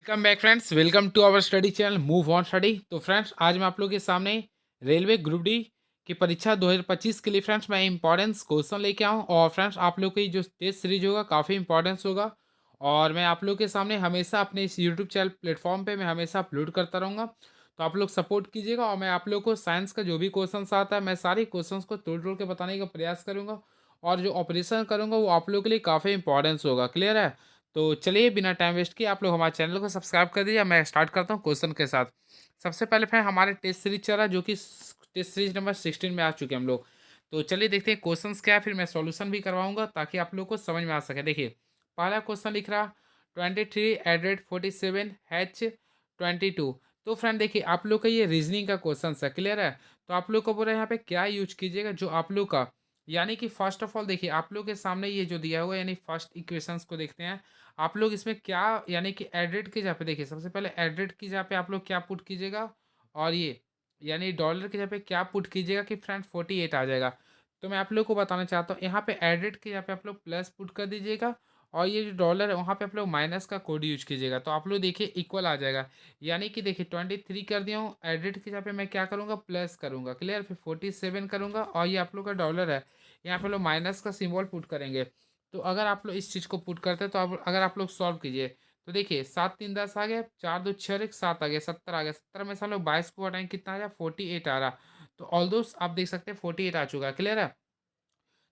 Welcome back friends, welcome to our study channel move on study. तो friends, आज मैं आप लोगों के सामने रेलवे ग्रुप डी की परीक्षा 2025 के लिए फ्रेंड्स मैं इंपॉर्टेंस क्वेश्चन लेके आऊँ। और फ्रेंड्स, आप लोग की जो टेस्ट सीरीज होगा काफ़ी इंपॉर्टेंस होगा। और मैं आप लोग के सामने हमेशा अपने इस यूट्यूब चैनल प्लेटफॉर्म पे मैं हमेशा अपलोड करता रहूँगा। तो आप लोग सपोर्ट कीजिएगा और मैं आप लोग को साइंस का जो भी क्वेश्चन आता है मैं सारे क्वेश्चन को तोड़ तोड़ के बताने का प्रयास करूँगा। और जो ऑपरेशन करूँगा वो आप लोग के लिए काफ़ी इंपॉर्टेंस होगा। क्लियर है? तो चलिए बिना टाइम वेस्ट किए आप लोग हमारे चैनल को सब्सक्राइब कर दीजिए। मैं स्टार्ट करता हूँ क्वेश्चन के साथ। सबसे पहले फ्रेंड, हमारे टेस्ट सीरीज चल रहा है जो कि टेस्ट सीरीज नंबर 16 में आ चुके हैं हम लोग। तो चलिए देखते हैं क्वेश्चंस क्या है, फिर मैं सॉल्यूशन भी करवाऊंगा ताकि आप लोग को समझ में आ सके। देखिए, पहला क्वेश्चन लिख रहा 23 @ 47 H 22। तो फ्रेंड देखिए, आप लोग का ये रीजनिंग का क्वेश्चन है। क्लियर है? तो आप लोग को बोला यहाँ पे क्या यूज कीजिएगा जो आप लोग का, यानी कि फर्स्ट ऑफ ऑल देखिए आप लोग के सामने ये जो दिया हुआ है, यानी फर्स्ट इक्वेशंस को देखते हैं। आप लोग इसमें क्या, यानी कि एडेड की जगह पे देखिए, सबसे पहले एडेड की जगह पे आप लोग क्या पुट कीजिएगा, और ये यानी डॉलर की जगह पे क्या पुट कीजिएगा कि फ्रेंड 48 आ जाएगा। तो मैं आप लोग को बताना चाहता हूँ, यहाँ पे एडेड की जगह पे आप लोग प्लस पुट कर दीजिएगा, और ये जो डॉलर है वहाँ पे आप लोग माइनस का कोड यूज कीजिएगा। तो आप लोग देखिए इक्वल आ जाएगा। यानी कि देखिए 23 कर दिया हूँ, एडेड की जगह पे मैं क्या करूँगा, प्लस करूँगा। क्लियर? फिर 47 करूँगा, और ये आप लोग का डॉलर है, यहाँ पे लोग माइनस का सिंबल पुट करेंगे। तो अगर आप लोग इस चीज़ को पुट करते हैं तो आप, अगर आप लोग सॉल्व कीजिए तो देखिए 7 3 10 आ गया, 4 2 6 1 7 आ गया, 70 आ गया। 70 में से हम लोग 22 को हटाएंगे, कितना आ गया, 48 आ रहा। तो ऑल दोस्त आप देख सकते हैं 48 आ चुका है। क्लियर है?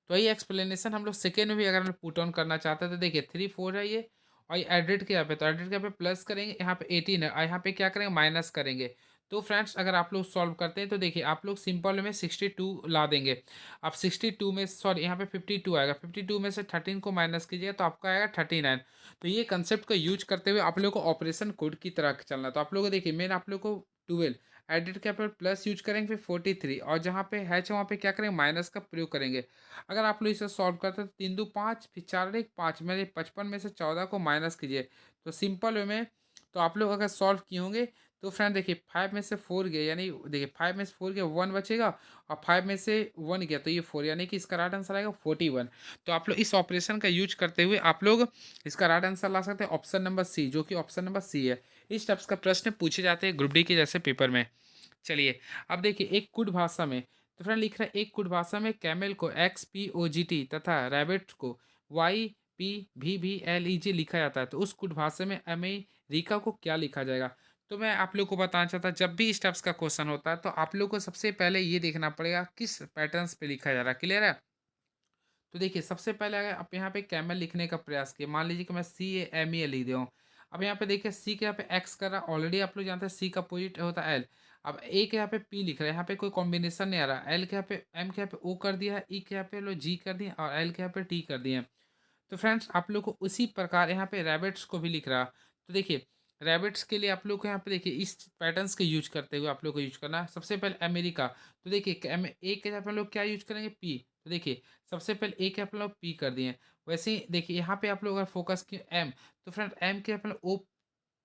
तो यही एक्सप्लेनेशन हम लोग सेकेंड में भी अगर हम पुट ऑन करना चाहते हैं तो देखिए 3 4 है ये, और ये एडेड के यहाँ पे, तो एडेड के यहाँ पे प्लस करेंगे, यहाँ पे 18 है, और यहाँ पे क्या करेंगे, माइनस करेंगे। तो फ्रेंड्स, अगर आप लोग सॉल्व करते हैं तो देखिए आप लोग सिंपल में 62 ला देंगे। अब 62 में, सॉरी यहाँ पे 52 आएगा, 52 में से 13 को माइनस कीजिएगा तो आपका आएगा 39। तो ये कंसेप्ट को यूज करते हुए आप लोग को ऑपरेशन कोड की तरह चलना। तो आप लोग को देखिए, मेन आप लोग को 12 एडिट के पर प्लस यूज करेंगे, फिर 43, और जहाँ पे हैच वहाँ पे क्या करेंगे, माइनस का प्रयोग करेंगे। अगर आप लोग इसे सॉल्व करते हैं तो 3 2 5, फिर 4 1 5, मेरे 55 में से 14 को माइनस कीजिए। तो सिंपल वे में, तो आप लोग अगर सॉल्व किए होंगे तो फ्रेंड देखिए 5 में से 4 गया, यानी देखिए 5 में से 4 गया 1 बचेगा, और 5 में से 1 गया तो ये 4, यानी कि इसका राइट आंसर आएगा 41। तो आप लोग इस ऑपरेशन का यूज करते हुए आप लोग इसका राइट आंसर ला सकते हैं ऑप्शन नंबर सी, जो कि ऑप्शन नंबर सी है। इस टाइप्स का प्रश्न पूछे जाते हैं ग्रुप डी के जैसे पेपर में। चलिए, अब देखिए एक कुड भाषा में, तो फ्रेंड लिख रहा है एक कुड भाषा में कैमल को XPOGT तथा रैबिट को YPVVLEG लिखा जाता है, तो उस कुड भाषा में अमेरिका को क्या लिखा जाएगा। तो मैं आप लोग को बताना चाहता हूँ, जब भी इस टाइप्स का क्वेश्चन होता है तो आप लोग को सबसे पहले ये देखना पड़ेगा किस पैटर्न्स पे लिखा जा रहा है। क्लियर है? तो देखिए सबसे पहले अगर आप यहाँ पे कैमल लिखने का प्रयास किए, मान लीजिए कि मैं CAMEL लिख दिया हूँ। अब यहाँ पे देखिए सी के यहाँ पे एक्स कर रहा, ऑलरेडी आप लोग जानते हैं सी का अपोजिट होता है एल। अब ए के यहाँ पे पी लिख रहा है, यहाँ पे कोई कॉम्बिनेशन नहीं आ रहा। एल के यहाँ पे, एम के यहाँ पे ओ कर दिया है, ई के यहाँ पे लो जी कर दिया, और एल के यहाँ पे टी कर दिए। तो फ्रेंड्स, आप लोग को उसी प्रकार यहाँ पे रैबिट्स को भी लिख रहा। तो देखिए रैबिट्स के लिए आप लोग को यहाँ पे देखिए इस पैटर्न्स के यूज करते हुए आप लोग को यूज करना है। सबसे पहले अमेरिका, तो देखिए ए के यहाँ पे हम लोग क्या यूज करेंगे, पी। तो देखिए सबसे पहले ए के आप लोग पी कर दिए। वैसे ही देखिए यहाँ पे आप लोग अगर फोकस किए एम, तो फ्रेंड एम के यहाँ पे ओ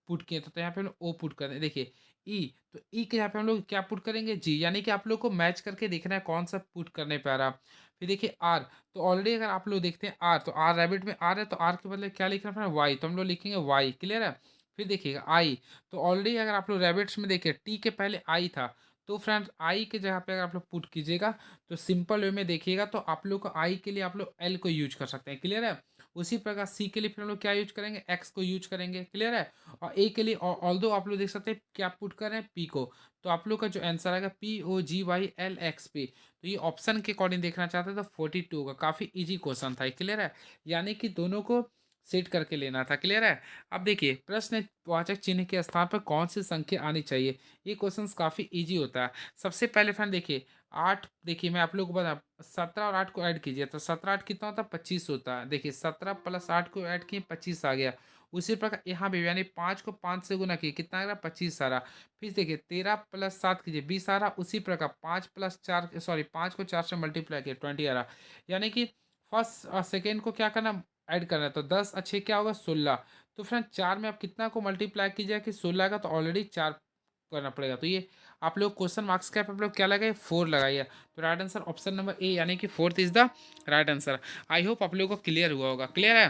पुट किए, तो यहाँ पे हम लोग ओ पुट कर दें। देखिए ई, तो ई के यहाँ पे हम लोग क्या पुट करेंगे, जी। यानी कि आप लोग को मैच करके देखना है कौन सा पुट करने पे आ रहा। फिर देखिए आर, तो ऑलरेडी अगर आप लोग देखते हैं आर, तो आर रैबिट में आर है, तो आर के बदले क्या लिखना है, वाई, तो हम लोग लिखेंगे वाई। क्लियर है? फिर देखिएगा आई, तो ऑलरेडी अगर आप लोग रैबिट्स में देखिए टी के पहले आई था, तो फ्रेंड्स आई के जगह पे अगर आप लोग पुट कीजिएगा तो सिंपल वे में देखिएगा तो आप लोग को आई के लिए आप लोग एल को यूज कर सकते हैं। क्लियर है? उसी प्रकार सी के लिए फिर हम लोग क्या यूज करेंगे, एक्स को यूज करेंगे। क्लियर है? और ए के लिए ऑल दो आप लोग देख सकते हैं क्या पुट कर रहे हैं, पी को। तो आप लोग का जो आंसर आएगा POGYLXP। तो ये ऑप्शन के अकॉर्डिंग देखना चाहते हैं तो 42 होगा। काफ़ी इजी क्वेश्चन था। क्लियर है? यानी कि दोनों को सेट करके लेना था। क्लियर है? अब देखिए प्रश्न वाचक चिन्ह के स्थान पर कौन सी संख्या आनी चाहिए। ये क्वेश्चन काफ़ी इजी होता है। सबसे पहले फ्रेंड देखिए 8, देखिए मैं आप लोग को बता, 17 और 8 को ऐड कीजिए तो 17 8 कितना होता है, 25 होता है। देखिए 17 + 8 को ऐड किए 25 आ गया। उसी प्रकार यहाँ भी, यानी 5 को 5 से गुना किए कितना आ रहा, 25 आ रहा। फिर देखिए 13 + 7 कीजिए 20 आ रहा। उसी प्रकार 5 + 4, सॉरी 5 को 4 से मल्टीप्लाई किए 20 आ रहा। यानी कि फर्स्ट और सेकेंड को क्या करना, ऐड करना है। तो 10 अच्छे क्या होगा, 16। तो फ्रेंड 4 में आप कितना को मल्टीप्लाई कीजिए कि 16 आएगा, तो ऑलरेडी 4 करना पड़ेगा। तो ये आप लोग क्वेश्चन मार्क्स के आप लोग क्या लगाइए, 4 लगाइए। तो right answer option number A, यानी कि fourth is the right answer. I hope आप लोगों को क्लियर हुआ होगा। क्लियर है?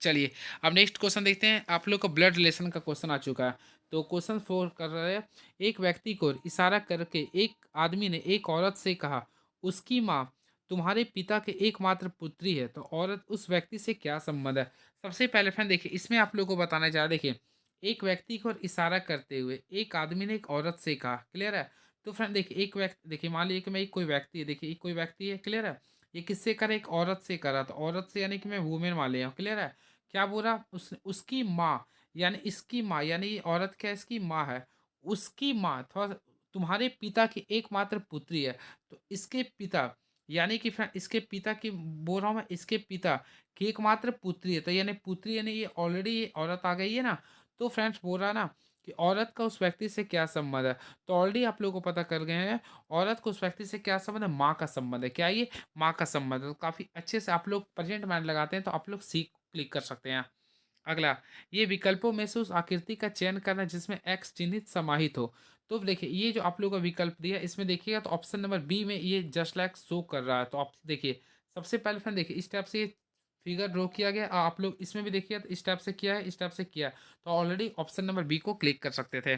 चलिए, अब नेक्स्ट क्वेश्चन देखते हैं। आप लोग को ब्लड रिलेशन का क्वेश्चन आ चुका है। तो क्वेश्चन 4 कर रहे हैं, एक व्यक्ति को इशारा करके एक आदमी ने एक औरत से कहा, उसकी माँ तुम्हारे पिता के एकमात्र पुत्री है, तो औरत उस व्यक्ति से क्या संबंध है? सबसे पहले फ्रेंड देखिए, इसमें आप लोग को बताना चाह देखिए, एक व्यक्ति को इशारा करते हुए एक आदमी ने एक औरत से कहा, क्लियर है? तो फ्रेंड देखिए, एक व्यक्ति देखिए, मान लीजिए कि मैं एक कोई व्यक्ति है, देखिए एक कोई व्यक्ति है, क्लियर है? ये किससे करा? एक औरत से करा, तो औरत से यानी कि मैं वुमेन मान लिया, क्लियर है? क्या बोला? उसकी माँ, यानी इसकी माँ, यानी ये औरत क्या है? इसकी माँ है। उसकी माँ थोड़ा तुम्हारे पिता की एकमात्र पुत्री है। तो इसके पिता, यानी कि फ्रेंड इसके पिता की बोल रहा हूँ मैं, इसके पिता की एकमात्र पुत्री है। तो यानी पुत्री, यानी ये ऑलरेडी ये औरत आ गई है ना। तो फ्रेंड्स बोल रहा ना कि औरत का उस व्यक्ति से क्या संबंध है। तो ऑलरेडी आप लोगों को पता कर गए हैं, औरत को उस व्यक्ति से क्या संबंध है? माँ का संबंध है। क्या ये? माँ का संबंध है। तो काफ़ी अच्छे से आप लोग प्रेजेंट माइंड लगाते हैं, तो आप लोग सीख क्लिक कर सकते हैं। अगला, ये विकल्पों में से उस आकृति का चयन करना जिसमें एक्स चिन्हित समाहित हो। तो देखिए, ये जो आप लोगों का विकल्प दिया, इसमें देखिएगा तो ऑप्शन नंबर बी में ये जस्ट लाइक शो कर रहा है। तो आप देखिए, सबसे पहले फ्रेंड देखिए, इस टाइप से ये फिगर ड्रॉ किया गया। आप लोग इसमें भी देखिए, तो इस टाइप से किया है, इस टाइप से किया है। तो ऑलरेडी ऑप्शन नंबर बी को क्लिक कर सकते थे।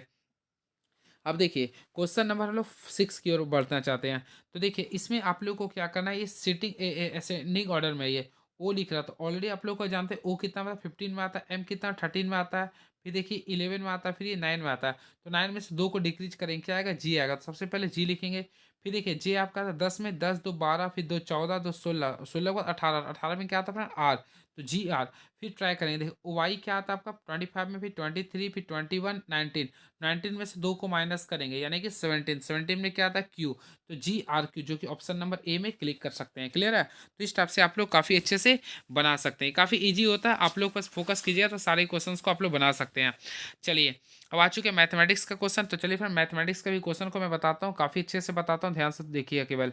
अब देखिए, क्वेश्चन नंबर हम लोग 6 की ओर बढ़ना चाहते हैं। तो देखिए, इसमें आप लोग को क्या करना है, ये सिटिंग असेंडिंग ऑर्डर में ये ओ लिख रहा, तो ऑलरेडी आप लोग को जानते हैं ओ कितना में 15 में आता है, एम कितना 13 में आता है, फिर देखिए 11 में आता है, फिर ये 9 में आता है। तो 9 में से 2 को डिक्रीज करेंगे, क्या आएगा? जी आएगा। तो सबसे पहले जी लिखेंगे। फिर देखिए, जे आपका था 10 में, 10 दो 12, फिर 2 14, 2 16, 16 के बाद 18, 18 में क्या आता है अपना? आर। तो जी आर। फिर ट्राई करेंगे, देखिए वाई क्या आता है आपका? 25 में, फिर 23, फिर 21, 19, 19 में से 2 को माइनस करेंगे, यानी कि 17, 17 में क्या आता है? क्यू। तो जी आर क्यू, जो कि ऑप्शन नंबर ए में क्लिक कर सकते हैं। क्लियर है? तो इस टाइप से आप लोग काफ़ी अच्छे से बना सकते हैं। काफ़ी ईजी होता है, आप लोग बस फोकस कीजिएगा तो सारे क्वेश्चंस को आप लोग बना सकते हैं। चलिए, अब आ चुके हैं मैथमेटिक्स का क्वेश्चन। तो चलिए फिर मैथमेटिक्स का भी क्वेश्चन को मैं बताता हूँ, काफ़ी अच्छे से बताता हूँ, ध्यान से देखिए केवल।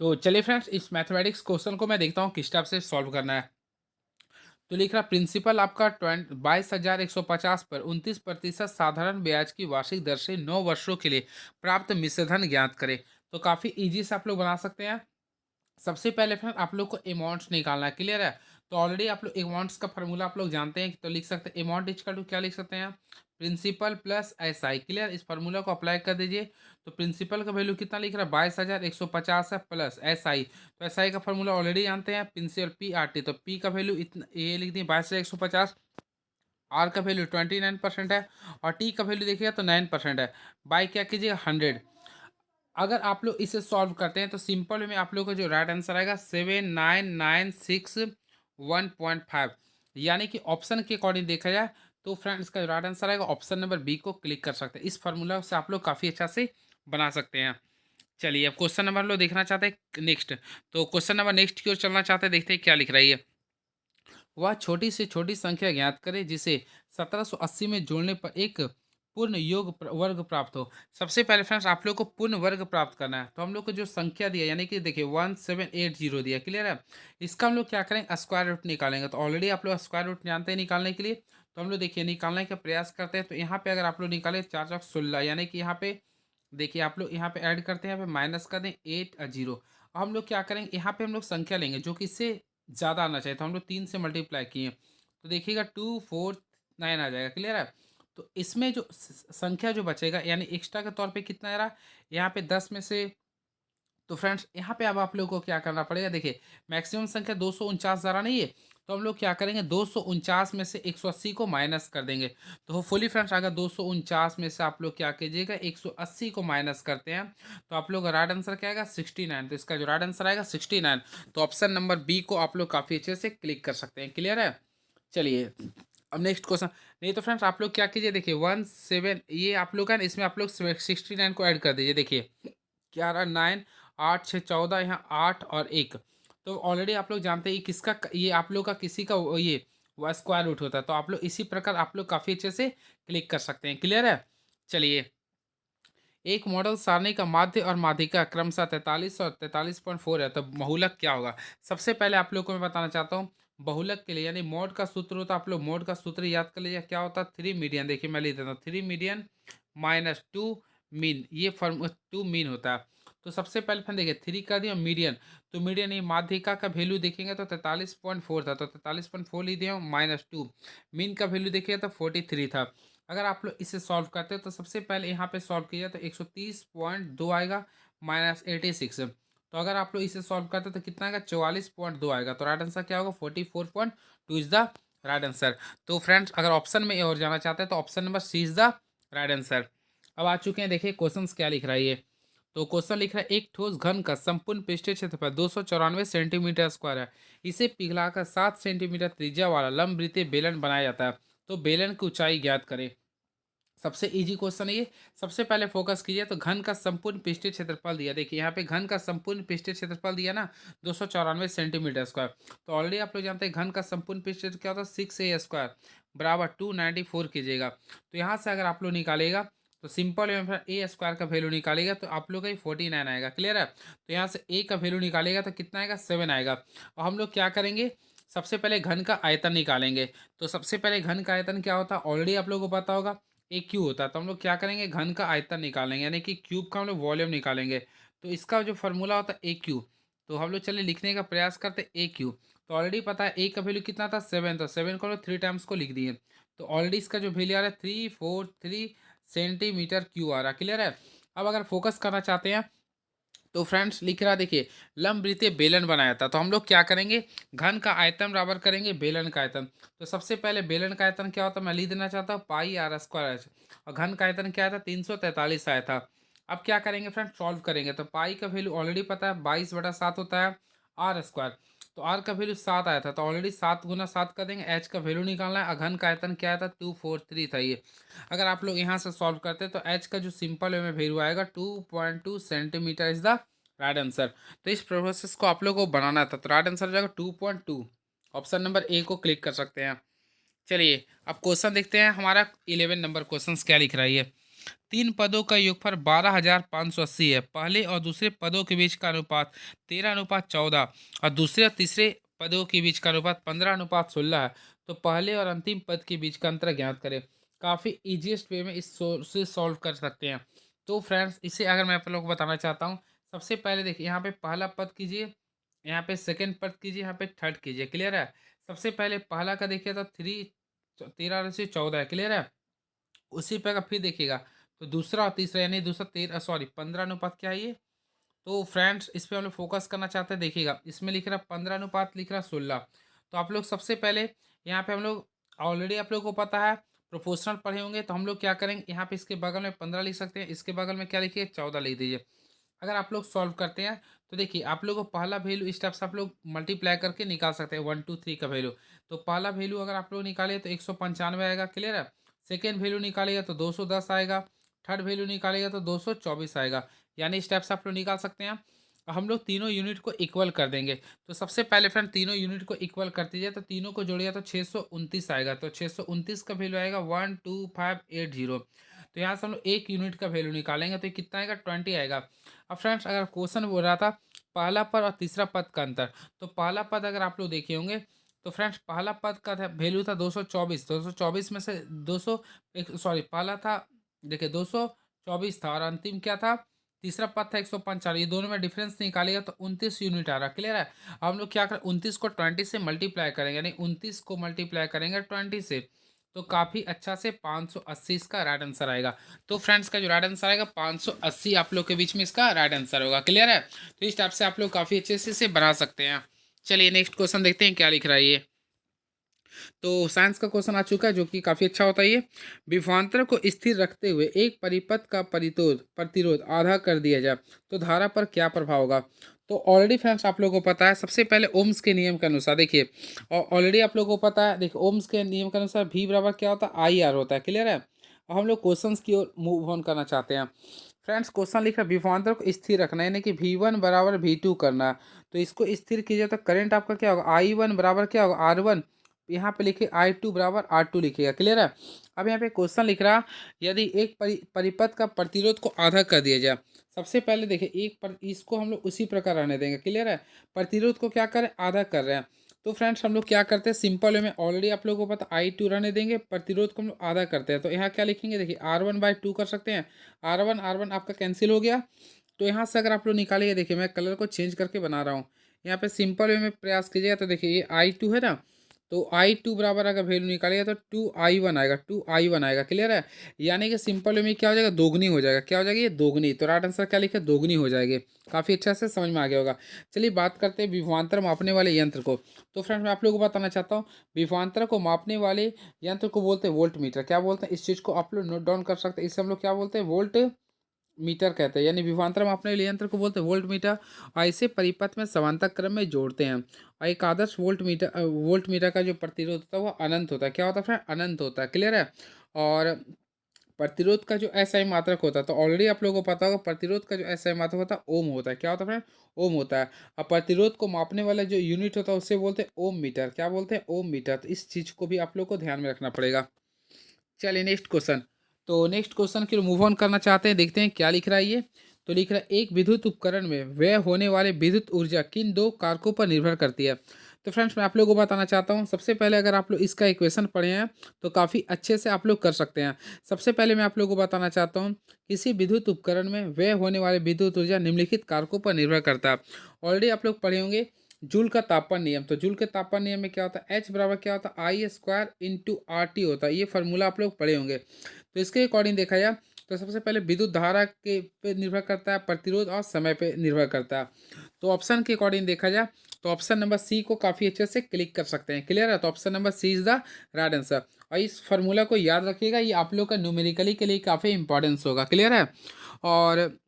तो चलिए फ्रेंड्स, इस मैथमेटिक्स क्वेश्चन को मैं देखता हूँ किस टाइप से सॉल्व करना है। तो लिख रहा, प्रिंसिपल आपका 22,150 पर 29% साधारण ब्याज की वार्षिक दर से 9 वर्षों के लिए प्राप्त मिश्रधन ज्ञात करें। तो काफ़ी इजी से आप लोग बना सकते हैं। सबसे पहले फ्रेंड आप लोग को अमाउंट्स निकालना है। क्लियर है? तो ऑलरेडी आप लोग अमाउंट्स का फॉर्मूला आप लोग जानते हैं, तो लिख सकते हैं अमाउंट इक्वल टू क्या लिख सकते हैं? Principal plus S I. Clear? इस फार्मूला को अप्लाई कर दीजिए। तो प्रिंसिपल का वैल्यू कितना लिख रहा है? 22,150 है, प्लस एस आई। तो एस आई का फॉर्मूला ऑलरेडी जानते हैं, प्रिंसिपल पी आर टी। तो पी का वैल्यू इतना ये लिख दिए 22,150। आर का वैल्यू 29% है, और टी का वैल्यू देखिएगा तो 9% है। बाई क्या कीजिएगा? 100। अगर आप लोग इसे सॉल्व करते हैं तो सिंपल में आप लोग का जो राइट आंसर आएगा 7996 1.5, यानी कि ऑप्शन के अकॉर्डिंग देखा जाए तो फ्रेंड्स इसका राइट आंसर आएगा ऑप्शन नंबर बी को क्लिक कर सकते हैं। इस फार्मूला से आप लोग काफ़ी अच्छा से बना सकते हैं। चलिए, अब क्वेश्चन नंबर हम लोग देखना चाहते हैं नेक्स्ट। तो क्वेश्चन नंबर नेक्स्ट की ओर चलना चाहते हैं, देखते हैं क्या लिख रहा है ये। वह छोटी से छोटी संख्या ज्ञात करें जिसे 1780 में जोड़ने पर एक पूर्ण वर्ग प्राप्त हो। सबसे पहले फ्रेंड्स आप लोग को पूर्ण वर्ग प्राप्त करना है। तो हम लोग को जो संख्या दिया, यानी कि देखिए 1780 दिया। क्लियर है? इसका हम लोग क्या करेंगे? स्क्वायर रूट निकालेंगे। तो ऑलरेडी आप लोग स्क्वायर रूट जानते हैं निकालने के लिए। तो हम लोग देखिए निकालने का प्रयास करते हैं। तो यहाँ पे अगर आप लोग निकालें 4 चौक 16, यानी कि यहाँ पे देखिए आप लोग यहाँ पे ऐड करते हैं, यहाँ पे माइनस कर दें 8 और 0। अब हम लोग क्या करेंगे? यहाँ पे हम लोग संख्या लेंगे जो कि इससे ज़्यादा आना चाहिए। तो हम लोग 3 से मल्टीप्लाई किए, तो देखिएगा 249 आ जाएगा। क्लियर है? तो इसमें जो संख्या जो बचेगा, यानी एक्स्ट्रा के तौर पे कितना आ रहा है यहाँ पे 10 में से। तो फ्रेंड्स यहाँ पे अब आप लोगों को क्या करना पड़ेगा? देखिए, मैक्सिमम संख्या 249 ज़रा नहीं है। तो हम लोग क्या करेंगे? 249 में से 180 को माइनस कर देंगे। तो होपफुली फ्रेंड्स अगर 249 में से आप लोग क्या कीजिएगा 180 को माइनस करते हैं, तो आप लोग का राइट आंसर क्या आएगा? 69। तो इसका जो राइट आंसर आएगा 69। तो ऑप्शन नंबर बी को आप लोग काफ़ी अच्छे से क्लिक कर सकते हैं। क्लियर है? चलिए, अब नेक्स्ट क्वेश्चन। नहीं तो फ्रेंड्स आप लोग क्या कीजिए, देखिए 17 ये आप लोग का ना, इसमें आप लोग 69 को ऐड कर दीजिए। देखिए क्या रहा? 9, 8 6 14, यहाँ 8 और 1। तो ऑलरेडी आप लोग जानते हैं ये किसका, ये आप लोग का किसी का ये वह स्क्वायर रूट होता है। तो आप लोग इसी प्रकार आप लोग काफ़ी अच्छे से क्लिक कर सकते हैं। क्लियर है? चलिए, एक मॉडल सारणी का माध्य और माध्यिका क्रमशः 43 और 43.4 है, तो बहुलक क्या होगा? सबसे पहले आप लोग को मैं बताना चाहता हूँ, बहुलक के लिए यानी मोड का सूत्र होता है। आप लोग मोड का सूत्र याद कर लीजिए, क्या होता है? 3 मीडियन। देखिए मैं लिख देता हूँ, 3 मीडियन माइनस 2 मीन, ये फॉर्म 2 मीन होता है। तो सबसे पहले फ्रेंड देखिए 3 कर दिया मीडियन, तो मीडियन ये माध्यिका का वैल्यू देखेंगे तो 43.4 था, तो 43.4 लिख दिया -2। मीन का वैल्यू देखिए तो 43 था। अगर आप लोग इसे सॉल्व करते हैं तो सबसे पहले यहाँ पे सॉल्व किया तो 130.2 आएगा -86। तो अगर आप लोग इसे सॉल्व करते हैं तो कितना आएगा 44.2 आएगा। तो राइट आंसर क्या होगा 44.2 इज द राइट आंसर। तो फ्रेंड्स अगर ऑप्शन में और जाना चाहते हैं तो option number C is the right answer. अब आ चुके हैं, देखिए क्वेश्चन क्या लिख रहा है ये। तो क्वेश्चन लिख रहा है एक ठोस घन का संपूर्ण पृष्ठीय क्षेत्रफल 294 सेंटीमीटर स्क्वायर है। इसे पिघलाकर 7 सेंटीमीटर त्रिज्या वाला लंब वृत्तीय बेलन बनाया जाता है। तो बेलन की ऊंचाई ज्ञात करें। सबसे इजी क्वेश्चन है ये। सबसे पहले फोकस कीजिए, तो घन का संपूर्ण पृष्ठीय क्षेत्रफल दिया, देखिए यहाँ पे घन का संपूर्ण पृष्ठीय क्षेत्रफल दिया ना 294 सेंटीमीटर स्क्वायर। तो ऑलरेडी आप लोग जानते हैं घन का संपूर्ण पृष्ठीय क्षेत्र क्या होता है 6a स्क्वायर बराबर 294 कीजिएगा। तो यहाँ से अगर आप लोग निकालेगा तो सिंपल में ए स्क्वायर का वैल्यू निकालेगा तो आप लोग का 49 आएगा। क्लियर है। तो यहाँ से ए का वैल्यू निकालेगा तो कितना आएगा 7 आएगा। और हम लोग क्या करेंगे, सबसे पहले घन का आयतन निकालेंगे। तो सबसे पहले घन का आयतन क्या होता है ऑलरेडी आप लोगों को पता होगा, ए क्यू होता है। तो हम लोग क्या करेंगे घन का आयतन निकालेंगे, यानी कि क्यूब का हम लोग वॉल्यूम निकालेंगे। तो इसका जो फॉर्मूला होता है ए क्यू। तो हम लोग चलिए लिखने का प्रयास करते ए क्यू। तो ऑलरेडी पता है ए का वैल्यू कितना था 7, तो 7 को हम लोग 3 टाइम्स को लिख दिए। तो ऑलरेडी इसका जो वैल्यू आ रहा है 343 सेंटीमीटर क्यू आ रहा है। क्लियर है। अब अगर फोकस करना चाहते हैं तो फ्रेंड्स लिख रहा देखिए लंब वृत्तीय बेलन बनाया था। तो हम लोग क्या करेंगे घन का आयतन बराबर करेंगे बेलन का आयतन। तो सबसे पहले बेलन का आयतन क्या होता है मैं लिख देना चाहता हूँ पाई आर स्क्वायर एच। और घन का आयतन क्या था 343 आया था। अब क्या करेंगे फ्रेंड्स सॉल्व करेंगे। तो पाई का वैल्यू ऑलरेडी पता है 22/7 होता है आर स्क्वायर। तो आर का वैल्यू 7 आया था, तो ऑलरेडी 7 × 7 कर देंगे। एच का वैल्यू निकालना है। घन का आयतन क्या था 243 था ये। अगर आप लोग यहाँ से सॉल्व करते हैं तो एच का जो सिंपल वे में वैल्यू आएगा 2.2 centimetre is the right answer. तो इस प्रोसेस को आप लोग को बनाना था। तो राइट आंसर हो जाएगा 2.2। ऑप्शन नंबर ए को क्लिक कर सकते हैं। चलिए अब क्वेश्चन देखते हैं हमारा 11 नंबर क्वेश्चन क्या लिख रहा है ये। 3 पदों का योगफल 12,580 है। पहले और दूसरे पदों के बीच का अनुपात 13:14 और दूसरे और तीसरे पदों के बीच का अनुपात 15:16 है। तो पहले और अंतिम पद के बीच का अंतर ज्ञात करें। काफ़ी इजीएस्ट वे में इसे सॉल्व कर सकते हैं। तो फ्रेंड्स इसे अगर मैं आप लोग को बताना चाहता हूँ, सबसे पहले देखिए यहाँ पे पहला पद कीजिए, यहाँ पे सेकंड पद कीजिए, यहाँ पे थर्ड कीजिए। क्लियर है। सबसे पहले पहला का देखिए तो 13 से 14 है। क्लियर है। उसी पे का फिर देखिएगा तो दूसरा और तीसरा यानी दूसरा 15 अनुपात क्या है ये। तो फ्रेंड्स इस पे हम लोग फोकस करना चाहते हैं। देखिएगा इसमें लिख रहा 15 अनुपात लिख रहा 16। तो आप लोग सबसे पहले यहाँ पे हम लोग ऑलरेडी आप लोग को पता है प्रोपोर्शनल पढ़े होंगे। तो हम लोग क्या करेंगे यहाँ पे इसके बगल में 15 लिख सकते हैं, इसके बगल में क्या लिखिए 14 लिख दीजिए। अगर आप लोग सॉल्व करते हैं तो देखिए आप लोग को पहला वैल्यू इस टाइप से आप लोग मल्टीप्लाई करके निकाल सकते हैं 1 2 3 का वैल्यू। तो पहला वैल्यू अगर आप लोग निकाले तो 195 आएगा। क्लियर है। सेकेंड वैल्यू निकालेगा तो 210 आएगा। थर्ड वैल्यू निकालेगा तो 224 आएगा। यानी इस टाइप से आप लोग निकाल सकते हैं। हम लोग तीनों यूनिट को इक्वल कर देंगे। तो सबसे पहले फ्रेंड तीनों यूनिट को इक्वल कर दीजिए। तो तीनों को जोड़िए तो 629 आएगा। तो 629 का वैल्यू आएगा 12580। तो यहाँ से हम लोग एक यूनिट का वैल्यू निकालेंगे तो ये कितना आएगा 20 आएगा। अब फ्रेंड्स अगर क्वेश्चन बोल रहा था पहला पद और तीसरा पद का अंतर, तो पहला पद अगर आप लोग देखे होंगे तो फ्रेंड्स पहला पद का वैल्यू था 224। 224 में से 200 सॉरी पहला था देखिए 224 था और अंतिम क्या था तीसरा पद था 145। ये दोनों में डिफरेंस निकालेगा तो 29 यूनिट आ रहा। क्लियर है। अब हम लोग क्या करें 29 को 20 से मल्टीप्लाई करेंगे, यानी 29 को मल्टीप्लाई करेंगे 20 से। तो काफ़ी अच्छा से 580 इसका राइट आंसर आएगा। तो फ्रेंड्स का जो राइट आंसर आएगा 580 आप लोग के बीच में इसका राइट आंसर होगा। क्लियर है। तो इस टाइप से आप लोग काफ़ी अच्छे से इसे बना सकते हैं। चलिए नेक्स्ट क्वेश्चन देखते हैं क्या लिख रहा है ये। तो साइंस का क्वेश्चन आ चुका है जो कि काफ़ी अच्छा होता है ये। विभवांतर को स्थिर रखते हुए एक परिपथ का प्रतिरोध आधा कर दिया जाए तो धारा पर क्या प्रभाव होगा। तो ऑलरेडी फ्रेंड्स आप लोगों को पता है सबसे पहले ओम्स के नियम के अनुसार देखिए, और ऑलरेडी आप लोगों को पता है देखिए ओम्स के नियम के अनुसार V बराबर क्या होता है IR होता है। क्लियर है। और हम लोग क्वेश्चंस की ओर मूव ऑन करना चाहते हैं। फ्रेंड्स क्वेश्चन लिखा विभवांतर को स्थिर रखना है, यानी कि V1 बराबर V2 करना है। तो इसको स्थिर कीजिए तो करंट आपका क्या होगा I1 बराबर क्या होगा R1। यहाँ पे लिखिए I2 बराबर R2 लिखिएगा। क्लियर है। अब यहाँ पे क्वेश्चन लिख रहा यदि एक परिपथ का प्रतिरोध को आधा कर दिया जाए। सबसे पहले देखिए इसको हम लोग उसी प्रकार रहने देंगे। क्लियर है। प्रतिरोध को क्या करें आधा कर रहे हैं। तो फ्रेंड्स हम लोग क्या करते हैं सिंपल वे में ऑलरेडी आप लोगों को पता I2 रहने देंगे, प्रतिरोध को हम लोग आधा करते हैं। तो यहाँ क्या लिखेंगे देखिए R1/2 कर सकते हैं। R1 आपका कैंसिल हो गया। तो यहाँ से अगर आप लोग निकालिए, देखिए मैं कलर को चेंज करके बना रहा हूँ। यहाँ पे सिंपल वे में प्रयास कीजिएगा तो देखिए ये I2 है ना, तो I2 बराबर अगर वैल्यू निकालिएगा तो 2I1 आएगा, 2I1 आएगा। क्लियर है? यानी कि सिंपल वे में क्या हो जाएगा, दोगुनी हो जाएगा। क्या हो जाएगी? ये दोगुनी। तो राइट आंसर क्या लिखे, दोगुनी हो जाएगी। काफ़ी अच्छा से समझ में आ गया होगा। चलिए बात करते हैं विभवांतर मापने वाले यंत्र को। तो फ्रेंड्स मैं आप लोगों को बताना चाहता हूँ, विभवांतर को मापने वाले यंत्र को बोलते हैं वोल्ट मीटर। क्या बोलते हैं? इस चीज़ को आप लोग नोट डाउन कर सकते हैं। इसे हम लोग क्या बोलते हैं, वोल्ट मीटर कहते हैं। यानी विभवांतर मापने वाले यंत्र को बोलते हैं वोल्ट मीटर। और इसे परिपथ में समांतर क्रम में जोड़ते हैं। और एक आदर्श वोल्ट मीटर का जो प्रतिरोध होता है वो अनंत होता है। क्या होता है फ्रेंड? अनंत होता है। क्लियर है? और प्रतिरोध का जो एसआई मात्रक होता है, तो ऑलरेडी आप लोगों को पता होगा प्रतिरोध का जो एसआई मात्रक होता है ओम होता है। क्या होता है फ्रेंड? ओम होता है। अब प्रतिरोध को मापने वाला जो यूनिट होता है उसे बोलते हैं ओम मीटर। क्या बोलते हैं? ओम मीटर। तो इस चीज को भी आप लोग को ध्यान में रखना पड़ेगा। चलिए नेक्स्ट क्वेश्चन। तो नेक्स्ट क्वेश्चन की मूव ऑन करना चाहते हैं, देखते हैं क्या लिख रहा है ये। तो लिख रहा है एक विद्युत उपकरण में व्यय होने वाले विद्युत ऊर्जा किन दो कारकों पर निर्भर करती है। तो फ्रेंड्स मैं आप लोगों को बताना चाहता हूँ, सबसे पहले अगर आप लोग इसका इक्वेशन पढ़े हैं तो काफ़ी अच्छे से आप लोग कर सकते हैं। सबसे पहले मैं आप लोगों को बताना चाहता हूँ, किसी विद्युत उपकरण में व्यय होने वाले विद्युत ऊर्जा निम्नलिखित कारकों पर निर्भर करता है। ऑलरेडी आप लोग पढ़े होंगे जूल का तापमान नियम। तो जूल के तापमान नियम में क्या होता है, एच बराबर क्या होता है, आई स्क्वायर इंटू आर टी होता है। ये फार्मूला आप लोग पढ़े होंगे। तो इसके अकॉर्डिंग देखा जाए तो सबसे पहले विद्युत धारा के पे निर्भर करता है, प्रतिरोध और समय पे निर्भर करता है। तो ऑप्शन के अकॉर्डिंग देखा जाए तो ऑप्शन नंबर सी को काफ़ी अच्छे से क्लिक कर सकते हैं। क्लियर है? तो option number C is the right answer. और इस फार्मूला को याद रखिएगा, ये आप लोग का न्यूमेरिकली के लिए काफ़ी इंपॉर्टेंस होगा। क्लियर है? और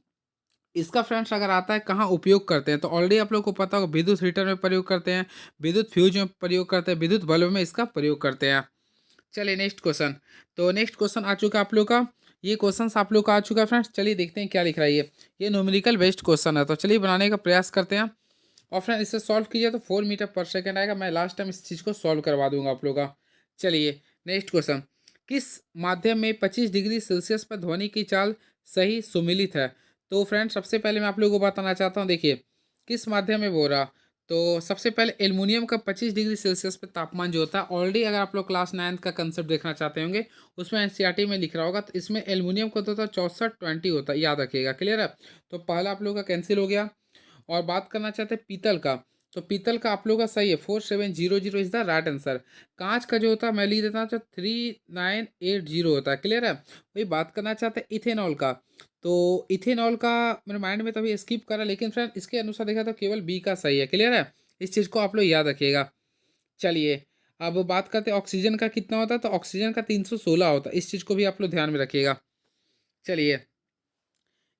इसका फ्रेंड्स अगर आता है कहाँ उपयोग करते हैं, तो ऑलरेडी आप लोग को पता होगा विद्युत हीटर में प्रयोग करते हैं, विद्युत फ्यूज में प्रयोग करते हैं, विद्युत बल्ब में इसका प्रयोग करते हैं। चलिए नेक्स्ट क्वेश्चन। तो नेक्स्ट क्वेश्चन आ चुका आप लोग का, ये क्वेश्चन आप लोग का आ चुका है फ्रेंड्स। चलिए देखते हैं क्या लिख रहा है ये न्यूमेरिकल बेस्ड क्वेश्चन है। तो चलिए बनाने का प्रयास करते हैं। और फ्रेंड इसे सॉल्व कीजिए तो 4 मीटर पर सेकेंड आएगा। मैं लास्ट टाइम इस चीज़ को सॉल्व करवा दूंगा आप लोग का। चलिए नेक्स्ट क्वेश्चन। किस माध्यम में 25 डिग्री सेल्सियस पर ध्वनि की चाल सही सुमिलित है। तो फ्रेंड सबसे पहले मैं आप लोगों को बताना चाहता हूँ, देखिए किस माध्यम में बोल रहा। तो सबसे पहले एल्युमिनियम का 25 डिग्री सेल्सियस पे तापमान जो होता है, ऑलरेडी अगर आप लोग क्लास 9 का कंसेप्ट देखना चाहते होंगे उसमें एनसीईआरटी में लिख रहा होगा। तो इसमें एल्युमिनियम का होता है 6420 होता है, याद रखिएगा। क्लियर है? तो पहला आप लोग का कैंसिल हो गया। और बात करना चाहते हैं पीतल का, तो पीतल का आप लोग का सही है, 4700 इज द राइट आंसर। कांच का जो होता है मैं लिख देता हूँ तो 3980 होता है। क्लियर है? वही बात करना चाहते हैं इथेनॉल का। तो इथेनॉल का मेरे माइंड में तभी स्किप करा, लेकिन फ्रेंड इसके अनुसार देखा तो केवल बी का सही है। क्लियर है? इस चीज़ को आप लोग याद रखिएगा। चलिए अब बात करते हैं ऑक्सीजन का कितना होता है। तो ऑक्सीजन का 316 होता है। इस चीज़ को भी आप लोग ध्यान में रखिएगा। चलिए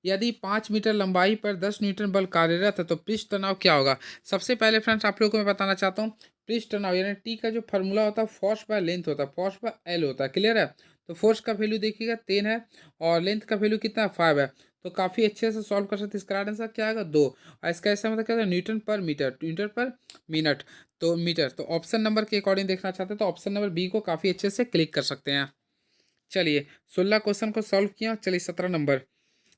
यदि 5 मीटर लंबाई पर 10 न्यूटन बल कार्यरत है तो पृष्ठ तनाव क्या होगा। सबसे पहले फ्रेंड्स आप लोगों को मैं बताना चाहता हूँ, पृष्ठ तनाव यानी टी का जो फार्मूला होता है फोर्स बाय लेंथ होता है, फोर्स बाय एल होता है। क्लियर है? तो फोर्स का वैल्यू देखिएगा 10 है और लेंथ का वैल्यू कितना है 5 है। तो काफ़ी अच्छे से सॉल्व कर सकते हैं। इसका आंसर क्या आएगा 2। और इसका ऐसा मतलब क्या होता है न्यूटन पर मीटर, न्यूटन पर मिनट, तो मीटर। तो ऑप्शन नंबर के अकॉर्डिंग देखना चाहते हैं तो ऑप्शन नंबर बी को काफ़ी अच्छे से क्लिक कर सकते हैं। चलिए 16 क्वेश्चन को सॉल्व किया। चलिए 17 नंबर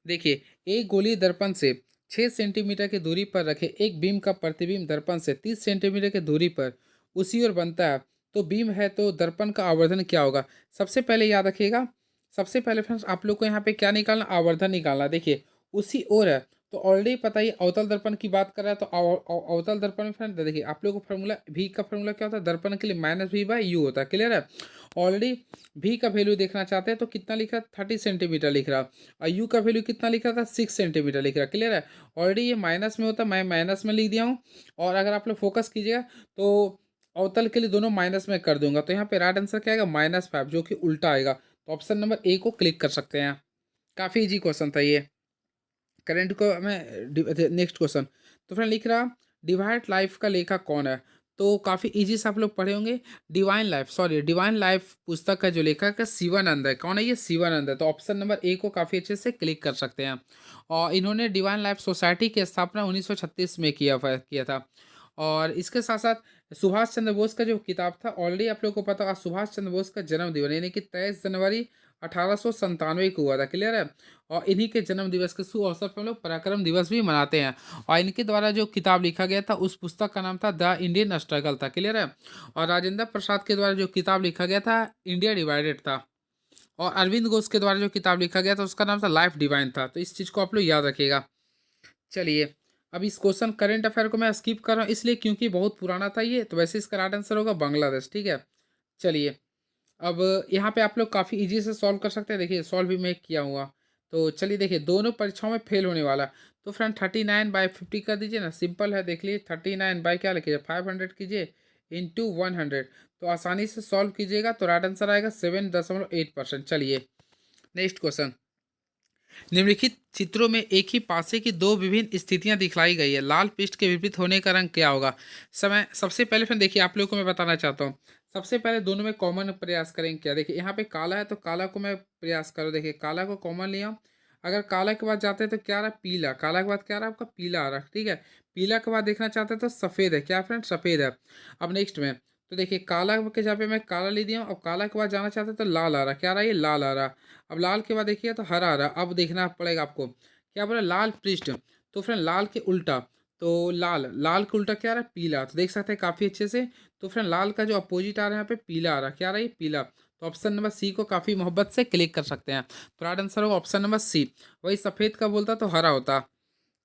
देखिए, एक गोलीय दर्पण से 6 सेंटीमीटर की दूरी पर रखे एक बीम का प्रतिबिंब दर्पण से 30 सेंटीमीटर की दूरी पर उसी ओर बनता है, तो बीम है तो दर्पण का आवर्धन क्या होगा। सबसे पहले याद रखिएगा, सबसे पहले फ्रेंड्स आप लोग को यहाँ पे क्या निकालना, आवर्धन निकालना। देखिए उसी ओर है तो ऑलरेडी पता ही अवतल दर्पण की बात कर रहा है, तो अवतल दर्पण में फ्रेंड देखिए आप लोग को फॉर्मूला भी का फॉर्मूला क्या होता है, दर्पण के लिए -v/u होता है। क्लियर है? ऑलरेडी भी का वैल्यू देखना चाहते हैं तो कितना लिखा, 30 सेंटीमीटर लिख रहा। और यू का वैल्यू कितना लिख रहा था, 6 सेंटीमीटर लिख रहा। क्लियर है? ऑलरेडी ये माइनस में होता, मैं माइनस में लिख दिया हूँ। और अगर आप लोग फोकस कीजिएगा तो अवतल के लिए दोनों माइनस में कर दूंगा। तो यहाँ पे राइट आंसर क्या आएगा, -5, जो कि उल्टा आएगा। तो ऑप्शन नंबर ए को क्लिक कर सकते हैं। काफ़ी इजी क्वेश्चन था ये। करंट को मैं नेक्स्ट क्वेश्चन। तो फ्रेंड लिख रहा डिवाइड लाइफ का लेखक कौन है। तो काफ़ी इजी से आप लोग पढ़े होंगे। डिवाइन लाइफ पुस्तक का जो लेखक है शिवानंद है। कौन है ये, शिवानंद है। तो ऑप्शन नंबर ए को काफ़ी अच्छे से क्लिक कर सकते हैं। और इन्होंने डिवाइन लाइफ सोसाइटी की स्थापना 1936 में किया था। और इसके साथ साथ सुभाष चंद्र बोस का जो किताब था, ऑलरेडी आप लोग को पता होगा सुभाष चंद्र बोस का जन्म दिवस यानी कि 23 जनवरी 1897 को हुआ था। क्लियर है? और इन्हीं के जन्म दिवस के शुभ अवसर पर हम लोग पराक्रम दिवस भी मनाते हैं। और इनके द्वारा जो किताब लिखा गया था उस पुस्तक का नाम था द इंडियन स्ट्रगल था। क्लियर है? और राजेंद्र प्रसाद के द्वारा जो किताब लिखा गया था इंडिया डिवाइडेड था। और अरविंद घोष के द्वारा जो किताब लिखा गया था उसका नाम था लाइफ डिवाइन था। तो इस चीज़ को आप लोग याद रखिएगा। चलिए, अब इस क्वेश्चन करंट अफेयर को मैं स्किप कर रहा हूँ इसलिए क्योंकि बहुत पुराना था ये, तो वैसे इसका राइट आंसर होगा बांग्लादेश, ठीक है। चलिए, अब यहाँ पे आप लोग काफ़ी ईज़ी से सॉल्व कर सकते हैं। देखिए सॉल्व भी मैं किया हुआ। तो चलिए देखिए दोनों परीक्षाओं में फेल होने वाला। तो फ्रेंड 39/50 कर दीजिए ना, सिंपल है। देख लीजिए 39 बाई क्या लिखिए 500 कीजिए इंटू 100। तो आसानी से सॉल्व कीजिएगा तो राइट आंसर आएगा 7.8%। चलिए नेक्स्ट क्वेश्चन। निम्नलिखित चित्रों में एक ही पासे की दो विभिन्न स्थितियां दिखलाई गई है। लाल पृष्ठ के विपरीत होने का रंग क्या होगा? समय सबसे पहले फिर देखिए आप लोगों को मैं बताना चाहता हूँ। सबसे पहले दोनों में कॉमन प्रयास करेंगे क्या। देखिए यहाँ पे काला है तो काला को मैं प्रयास करो। देखिए काला को कॉमन लिया। अगर काला के बाद जाते हैं तो क्या आ रहा है पीला। काला के बाद क्या आ रहा है आपका पीला आ रहा है, ठीक है। पीला के बाद देखना चाहते हैं तो सफ़ेद है। क्या फ्रेंड सफ़ेद है। अब नेक्स्ट में तो देखिए काला के जहाँ पे मैं काला ले दिया हूँ। अब काला के बाद जाना चाहते हैं तो लाल आ रहा है। क्या आ रहा है ये लाल आ रहा है। अब लाल के बाद देखिए तो हरा हरा। अब देखना पड़ेगा आपको क्या बोला लाल पृष्ठ। तो फ्रेंड लाल के उल्टा तो लाल लाल के उल्टा क्या आ रहा है पीला। तो देख सकते हैं काफ़ी अच्छे से। तो फ्रेंड लाल का जो अपोजिट आ रहा है यहाँ पे पीला आ रहा है। क्या आ रहा है ये पीला। तो ऑप्शन नंबर सी को काफ़ी मोहब्बत से क्लिक कर सकते हैं। तो राइट आंसर होगा ऑप्शन नंबर सी। वही सफ़ेद का बोलता तो हरा होता।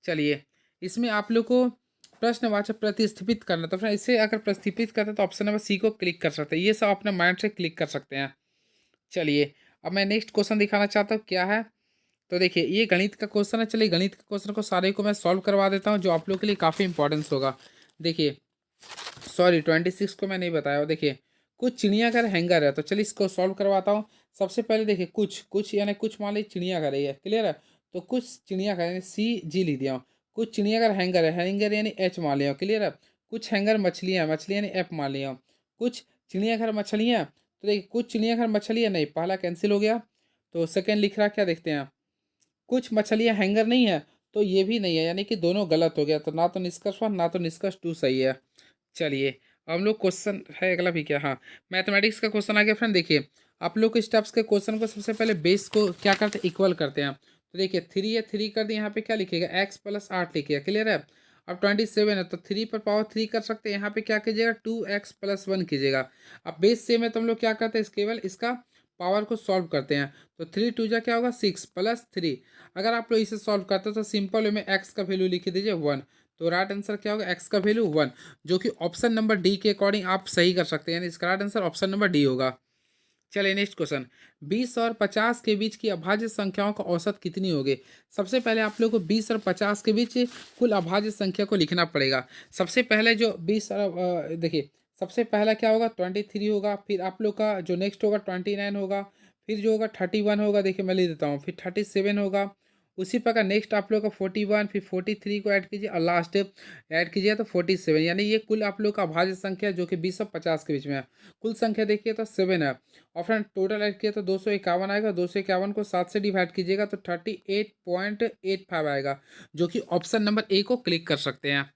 चलिए इसमें आप लोग को प्रश्नवाचक प्रतिस्थापित करना। तो फ्रेंड इसे अगर प्रतिस्थापित करते हैं तो ऑप्शन नंबर सी को क्लिक कर सकते हैं। ये सब अपने माइंड से क्लिक कर सकते हैं। चलिए अब मैं नेक्स्ट क्वेश्चन दिखाना चाहता हूँ क्या है। तो देखिए ये गणित का क्वेश्चन है। चलिए गणित के क्वेश्चन को सारे को मैं सॉल्व करवा देता हूँ जो आप लोग के लिए काफ़ी इंपॉर्टेंस होगा। देखिए सॉरी 26 को मैं नहीं बताया। देखिए कुछ चिड़ियाघर हैंगर है तो चलिए इसको सॉल्व करवाता हूँ। सबसे पहले देखिए कुछ कुछ यानी कुछ मान लीजिए चिड़ियाघर है ये, क्लियर है। तो कुछ चिड़ियाघर यानी सी जी ली दिया हूँ। कुछ चिड़ियाघर हैंगर है, हैंगर यानी एच मान लिया हूँ, क्लियर है। कुछ हैंगर मछलियाँ, मछलियाँ यानी एफ मान लिया हूँ। कुछ चिड़ियाघर मछलियाँ तो देखिए कुछ चिड़ियाघर मछलियाँ नहीं, पहला कैंसिल हो गया। तो सेकेंड लिख रहा क्या देखते हैं। कुछ मछलियाँ हैंगर नहीं है तो ये भी नहीं है, यानी कि दोनों गलत हो गया। तो ना तो निष्कर्ष वन ना तो निष्कर्ष टू सही है। चलिए अब हम लोग क्वेश्चन है अगला भी क्या, हाँ मैथमेटिक्स का क्वेश्चन आ गया फ्रेंड। देखिए आप लोग को स्टेप्स के क्वेश्चन को सबसे पहले बेस को क्या करते हैं इक्वल करते हैं। तो देखिए 3 है, 3 कर दिए। यहाँ पे क्या लिखेगा x+8 लिखिएगा, क्लियर है। अब 27 है तो 3 पर पावर 3 कर सकते हैं। यहाँ पे क्या कीजिएगा 2x+1 कीजिएगा। अब बेस सेम है तो हम लोग क्या करते हैं केवल इसका पावर को सॉल्व करते हैं। तो 3 टू जा क्या होगा 6 प्लस 3। अगर आप लोग इसे सॉल्व करते हो तो सिंपल वे में एक्स का वैल्यू लिख दीजिए 1। तो राइट आंसर क्या होगा एक्स का वैल्यू 1, जो कि ऑप्शन नंबर डी के अकॉर्डिंग आप सही कर सकते हैं। यानी इसका right answer option number D होगा। चलिए नेक्स्ट क्वेश्चन। 20 और 50 के बीच की अभाज्य संख्याओं का औसत कितनी होगी? सबसे पहले आप लोग को 20 और 50 के बीच कुल अभाज्य संख्या को लिखना पड़ेगा। सबसे पहले जो 20 देखिए सबसे पहला क्या होगा 23 होगा। फिर आप लोग का जो नेक्स्ट होगा 29 होगा। फिर जो होगा 31 होगा। देखिए मैं लिख देता हूँ। फिर 37 होगा। उसी प्रकार नेक्स्ट आप लोग का 41, फिर 43 को ऐड कीजिए और लास्ट ऐड कीजिए तो 47। यानी ये कुल आप लोग का अभाज्य संख्या जो कि 20 और 50 के बीच में है। कुल संख्या देखिए तो 7 है। और फ्रेंड टोटल ऐड किया तो 251 आएगा। 251 को 7 से डिवाइड कीजिएगा तो 38.85 आएगा, जो कि ऑप्शन नंबर ए को क्लिक कर सकते हैं।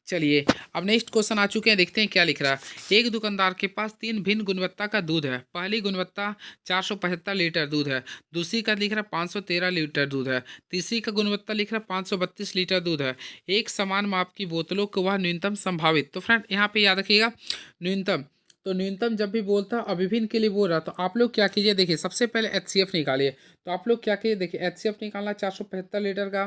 चलिए अब नेक्स्ट क्वेश्चन आ चुके हैं, देखते हैं क्या लिख रहा है। एक दुकानदार के पास 3 भिन्न गुणवत्ता का दूध है। पहली गुणवत्ता 475 लीटर दूध है। दूसरी का लिख रहा है 513 लीटर दूध है। तीसरी का गुणवत्ता लिख रहा है 532 लीटर दूध है। एक समान माप की बोतलों को वह न्यूनतम संभावित। तो फ्रेंड यहाँ पे याद रखिएगा न्यूनतम। तो न्यूनतम जब भी बोलता और विभिन्न के लिए बोल रहा तो आप लोग क्या कीजिए। देखिए सबसे पहले HCF निकालिए। तो आप लोग क्या कीजिए देखिए HCF निकालना 475 लीटर का।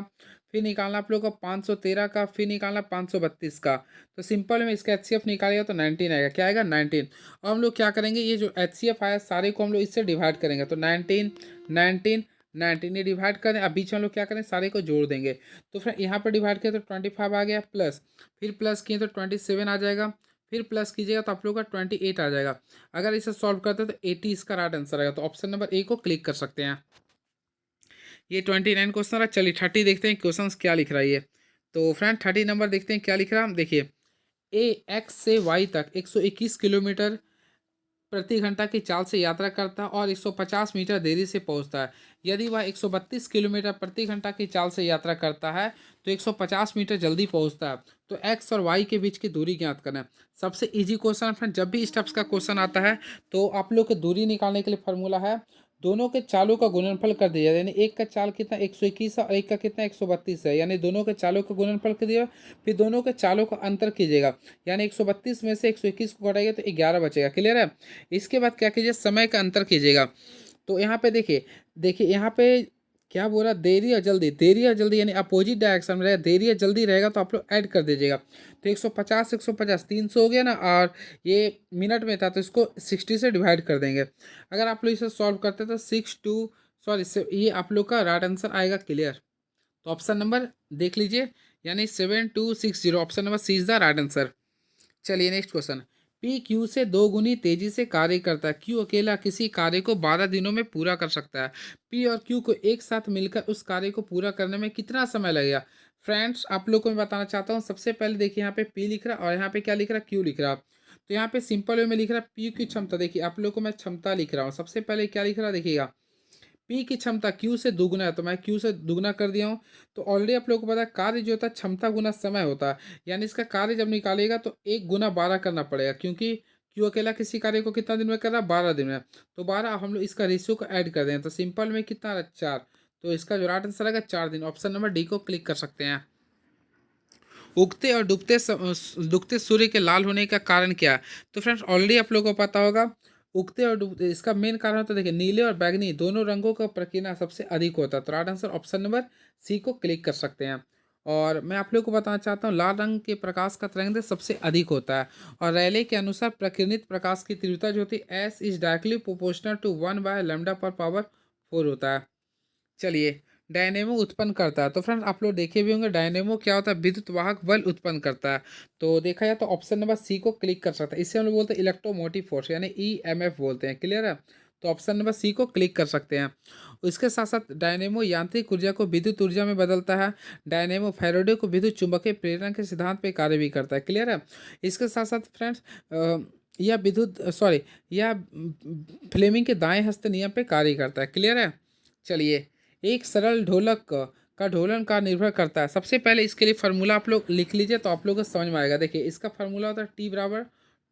फिर निकालना आप लोग का 513 का। फिर निकालना 532 का। तो सिंपल में इसका HCF निकालेगा तो 19 आएगा। क्या आएगा 19। और हम लोग क्या करेंगे ये जो HCF आया सारे को हम लोग इससे डिवाइड करेंगे। तो 19 19 19 ये डिवाइड करें। अब बीच में हम लोग क्या करें सारे को जोड़ देंगे। तो फिर यहाँ पर डिवाइड किया तो 25 आ गया प्लस। फिर प्लस किए तो 27 आ जाएगा। फिर प्लस कीजिएगा तो आप लोग का 28 आ जाएगा। अगर इसे सॉल्व करते हैं तो 80 इसका राइट आंसर आएगा। तो ऑप्शन नंबर ए को क्लिक कर सकते हैं। ये 29 क्वेश्चन रहा। चलिए 30 देखते हैं क्वेश्चन क्या लिख रहा है ये। तो फ्रेंड 30 नंबर देखते हैं क्या लिख रहा है। देखिए ए एक्स से वाई तक 121 किलोमीटर प्रति घंटा की चाल से यात्रा करता है और 150 मीटर देरी से पहुंचता है। यदि वह 132 किलोमीटर प्रति घंटा की चाल से यात्रा करता है तो 150 मीटर जल्दी पहुंचता है। तो एक्स और वाई के बीच की दूरी ज्ञात करना है। सबसे इजी क्वेश्चन फ्रेंड। जब भी स्टेप्स का क्वेश्चन आता है तो आप लोग के दूरी निकालने के लिए फॉर्मूला है दोनों के चालों का गुणनफल कर दिया। यानी एक का चाल कितना 121 है और एक का कितना 132 है। यानी दोनों के चालों का गुणनफल कर दिया। फिर दोनों के चालों का अंतर कीजिएगा। यानी 132 में से 121 को घटाइएगा तो 11 बचेगा, क्लियर है। इसके बाद क्या कीजिए समय का अंतर कीजिएगा। तो यहाँ पे देखिए देखिए यहाँ पे क्या बोल रहा, देरी या जल्दी, देरी या जल्दी यानी अपोजिट डायरेक्शन में रहेगा, देरी या जल्दी रहेगा तो आप लोग ऐड कर दीजिएगा। तो 150 150 300 हो गया ना, और ये मिनट में था तो इसको 60 से डिवाइड कर देंगे। अगर आप लोग इसे सॉल्व करते हैं तो 6 2 सॉरी ये आप लोग का राइट आंसर आएगा। क्लियर। तो ऑप्शन नंबर देख लीजिए, यानी 7260, option number C is the right answer. चलिए नेक्स्ट क्वेश्चन। पी क्यू से दो गुनी तेजी से कार्य करता है, क्यू अकेला किसी कार्य को 12 दिनों में पूरा कर सकता है। पी और क्यू को एक साथ मिलकर उस कार्य को पूरा करने में कितना समय लगेगा। फ्रेंड्स आप लोग को मैं बताना चाहता हूँ, सबसे पहले देखिए यहाँ पे पी लिख रहा है और यहाँ पे क्या लिख रहा है, क्यू लिख रहा है। तो यहाँ पे सिंपल वे में लिख रहा है पी की क्षमता, देखिए आप लोग को मैं क्षमता लिख रहा हूँ। सबसे पहले क्या लिख रहा है देखिएगा, पी की क्षमता क्यू से दुगुना है तो मैं क्यू से दुगुना कर दिया हूँ। तो ऑलरेडी आप लोगों को पता है कार्य जो होता है क्षमता गुना समय होता है, यानी इसका कार्य जब निकालेगा तो 1 गुना 12 करना पड़ेगा, क्योंकि क्यू अकेला किसी कार्य को कितना दिन में कर रहा है, 12 दिन में। तो 12 हम लोग इसका रेशियो को ऐड कर दें तो सिंपल में कितना रहा, 4। तो इसका जो राइट आंसर आएगा 4 दिन। ऑप्शन नंबर डी को क्लिक कर सकते हैं। उगते और डूबते सूर्य के लाल होने का कारण क्या है। तो फ्रेंड्स ऑलरेडी आप लोगों को पता होगा, उगते और डूबते इसका मेन कारण होता है, देखिए नीले और बैगनी दोनों रंगों का प्रकीर्णन सबसे अधिक होता है। तो right answer option number C को क्लिक कर सकते हैं। और मैं आप लोग को बताना चाहता हूँ, लाल रंग के प्रकाश का तरंग सबसे अधिक होता है। और रैले के अनुसार प्रकीर्णित प्रकाश की तीव्रता जो होती है S is directly proportional to 1/λ/4 होता है। चलिए, डायनेमो उत्पन्न करता है, तो फ्रेंड्स आप लोग देखे भी होंगे डायनेमो क्या होता है, विद्युत वाहक बल उत्पन्न करता है। तो देखा जाए तो ऑप्शन नंबर सी को क्लिक कर सकता है। इसे हम लोग बोलते हैं इलेक्ट्रोमोटिव फोर्स, यानी ईएमएफ बोलते हैं। क्लियर है। तो ऑप्शन नंबर सी को क्लिक कर सकते हैं। इसके साथ साथ डायनेमो यांत्रिक ऊर्जा को विद्युत ऊर्जा में बदलता है। डायनेमो फैराडे को विद्युत चुंबकीय प्रेरण के सिद्धांत पे कार्य भी करता है। क्लियर है। इसके साथ साथ फ्रेंड्स यह विद्युत सॉरी यह फ्लेमिंग के दाएं हस्त नियम पे कार्य करता है। क्लियर है। चलिए, एक सरल ढोलक का ढोलन का निर्भर करता है। सबसे पहले इसके लिए फार्मूला आप लोग लिख लीजिए तो आप लोगों को समझ में आएगा। देखिए इसका फार्मूला होता है टी बराबर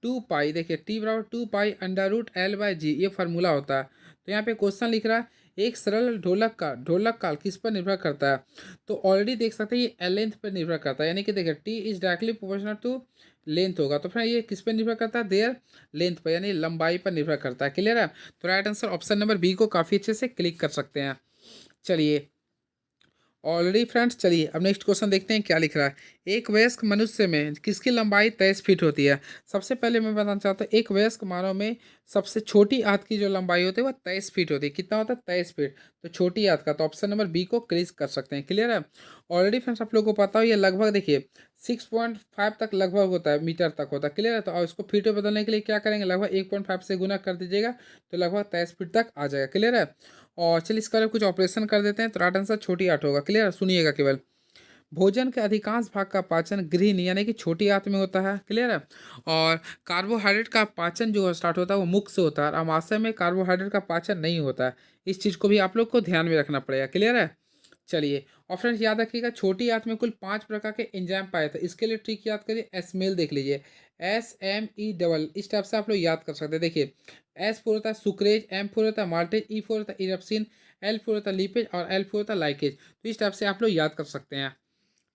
2 पाई, देखिए टी बराबर 2 पाई √L/G, ये फार्मूला होता है। तो यहाँ पे क्वेश्चन लिख रहा है, एक सरल ढोलक काल किस पर निर्भर करता है। तो ऑलरेडी देख सकते हैं ये लेंथ पर निर्भर करता है, यानी कि देखिए T is directly proportional to length होगा। तो फिर ये किस पर निर्भर करता है, देयर लेंथ पर, यानी लंबाई पर निर्भर करता है। क्लियर है। तो right answer option number B को काफ़ी अच्छे से क्लिक कर सकते हैं। चलिए ऑलरेडी फ्रेंड्स, चलिए अब नेक्स्ट क्वेश्चन देखते हैं क्या लिख रहा है। एक वयस्क मनुष्य में किसकी लंबाई 23 फीट होती है। सबसे पहले मैं बताना चाहता हूँ, एक वयस्क मानव में सबसे छोटी आंत की जो लंबाई होती है वो 23 फीट होती है। कितना होता है, 23 फीट। तो छोटी आंत का तो ऑप्शन नंबर बी को क्लिक कर सकते हैं। क्लियर है। ऑलरेडी फ्रेंड्स आप लोगों को पता हो ये लगभग देखिए 6.5 तक लगभग होता है, मीटर तक होता है। क्लियर है। तो और इसको फीट में बदलने के लिए क्या करेंगे, लगभग 1.5 से गुना कर दीजिएगा तो लगभग 23 फीट तक आ जाएगा। क्लियर है। और चलिए इसका कुछ ऑपरेशन कर देते हैं तो राइट आंसर छोटी आंत होगा। क्लियर, सुनिएगा केवल। भोजन के अधिकांश भाग का पाचन गृहिणी यानी कि छोटी आंत में होता है। क्लियर है। और कार्बोहाइड्रेट का पाचन जो स्टार्ट होता है वो मुख से होता है, और आमाशय में कार्बोहाइड्रेट का पाचन नहीं होता है। इस चीज़ को भी आप लोग को ध्यान में रखना पड़ेगा। क्लियर है। चलिए, और फ्रेंड्स याद रखिएगा छोटी आंत में कुल 5 प्रकार के एंजाइम पाए जाते हैं। इसके लिए ट्रिक याद करिए, एसमेल देख लीजिए, SME, इस टाइप से आप लोग याद कर सकते हैं। देखिए S4 होता है सुक्रेज, M4 होता है माल्टेज, E4 होता है इरप्सिन, L4 होता है लिपेज और L4 होता है लाइकेज। तो इस टाइप से आप लोग याद कर सकते हैं।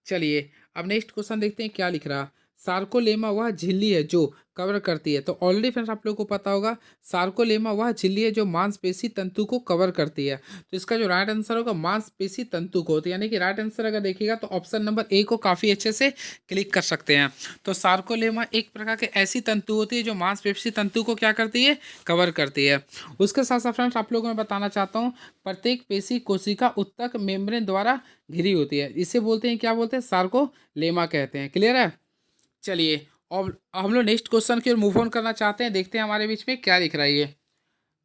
चलिए अब नेक्स्ट क्वेश्चन देखते हैं क्या लिख रहा। सार्कोलेमा वह झिल्ली है जो कवर करती है। तो ऑलरेडी फ्रेंड्स आप लोगों को पता होगा, सार्कोलेमा वह झिल्ली है जो मांसपेशी तंतु को कवर करती है। तो इसका जो राइट आंसर होगा मांसपेशी तंतु को होती है, यानी कि राइट आंसर अगर देखिएगा तो ऑप्शन नंबर ए को काफ़ी अच्छे से क्लिक कर सकते हैं। तो सार्कोलेमा एक प्रकार की ऐसी तंतु होती है जो मांसपेशी तंतु को क्या करती है, कवर करती है। उसके साथ साथ फ्रेंड्स आप लोगों को मैं बताना चाहता हूँ, प्रत्येक पेशी कोशिका उत्तक मेम्ब्रेन द्वारा घिरी होती है। इसे बोलते हैं, क्या बोलते हैं, सार्कोलेमा कहते हैं। क्लियर है। चलिए अब हम लोग नेक्स्ट क्वेश्चन की ओर मूव ऑन करना चाहते हैं, देखते हैं हमारे बीच में क्या लिख रहा है ये।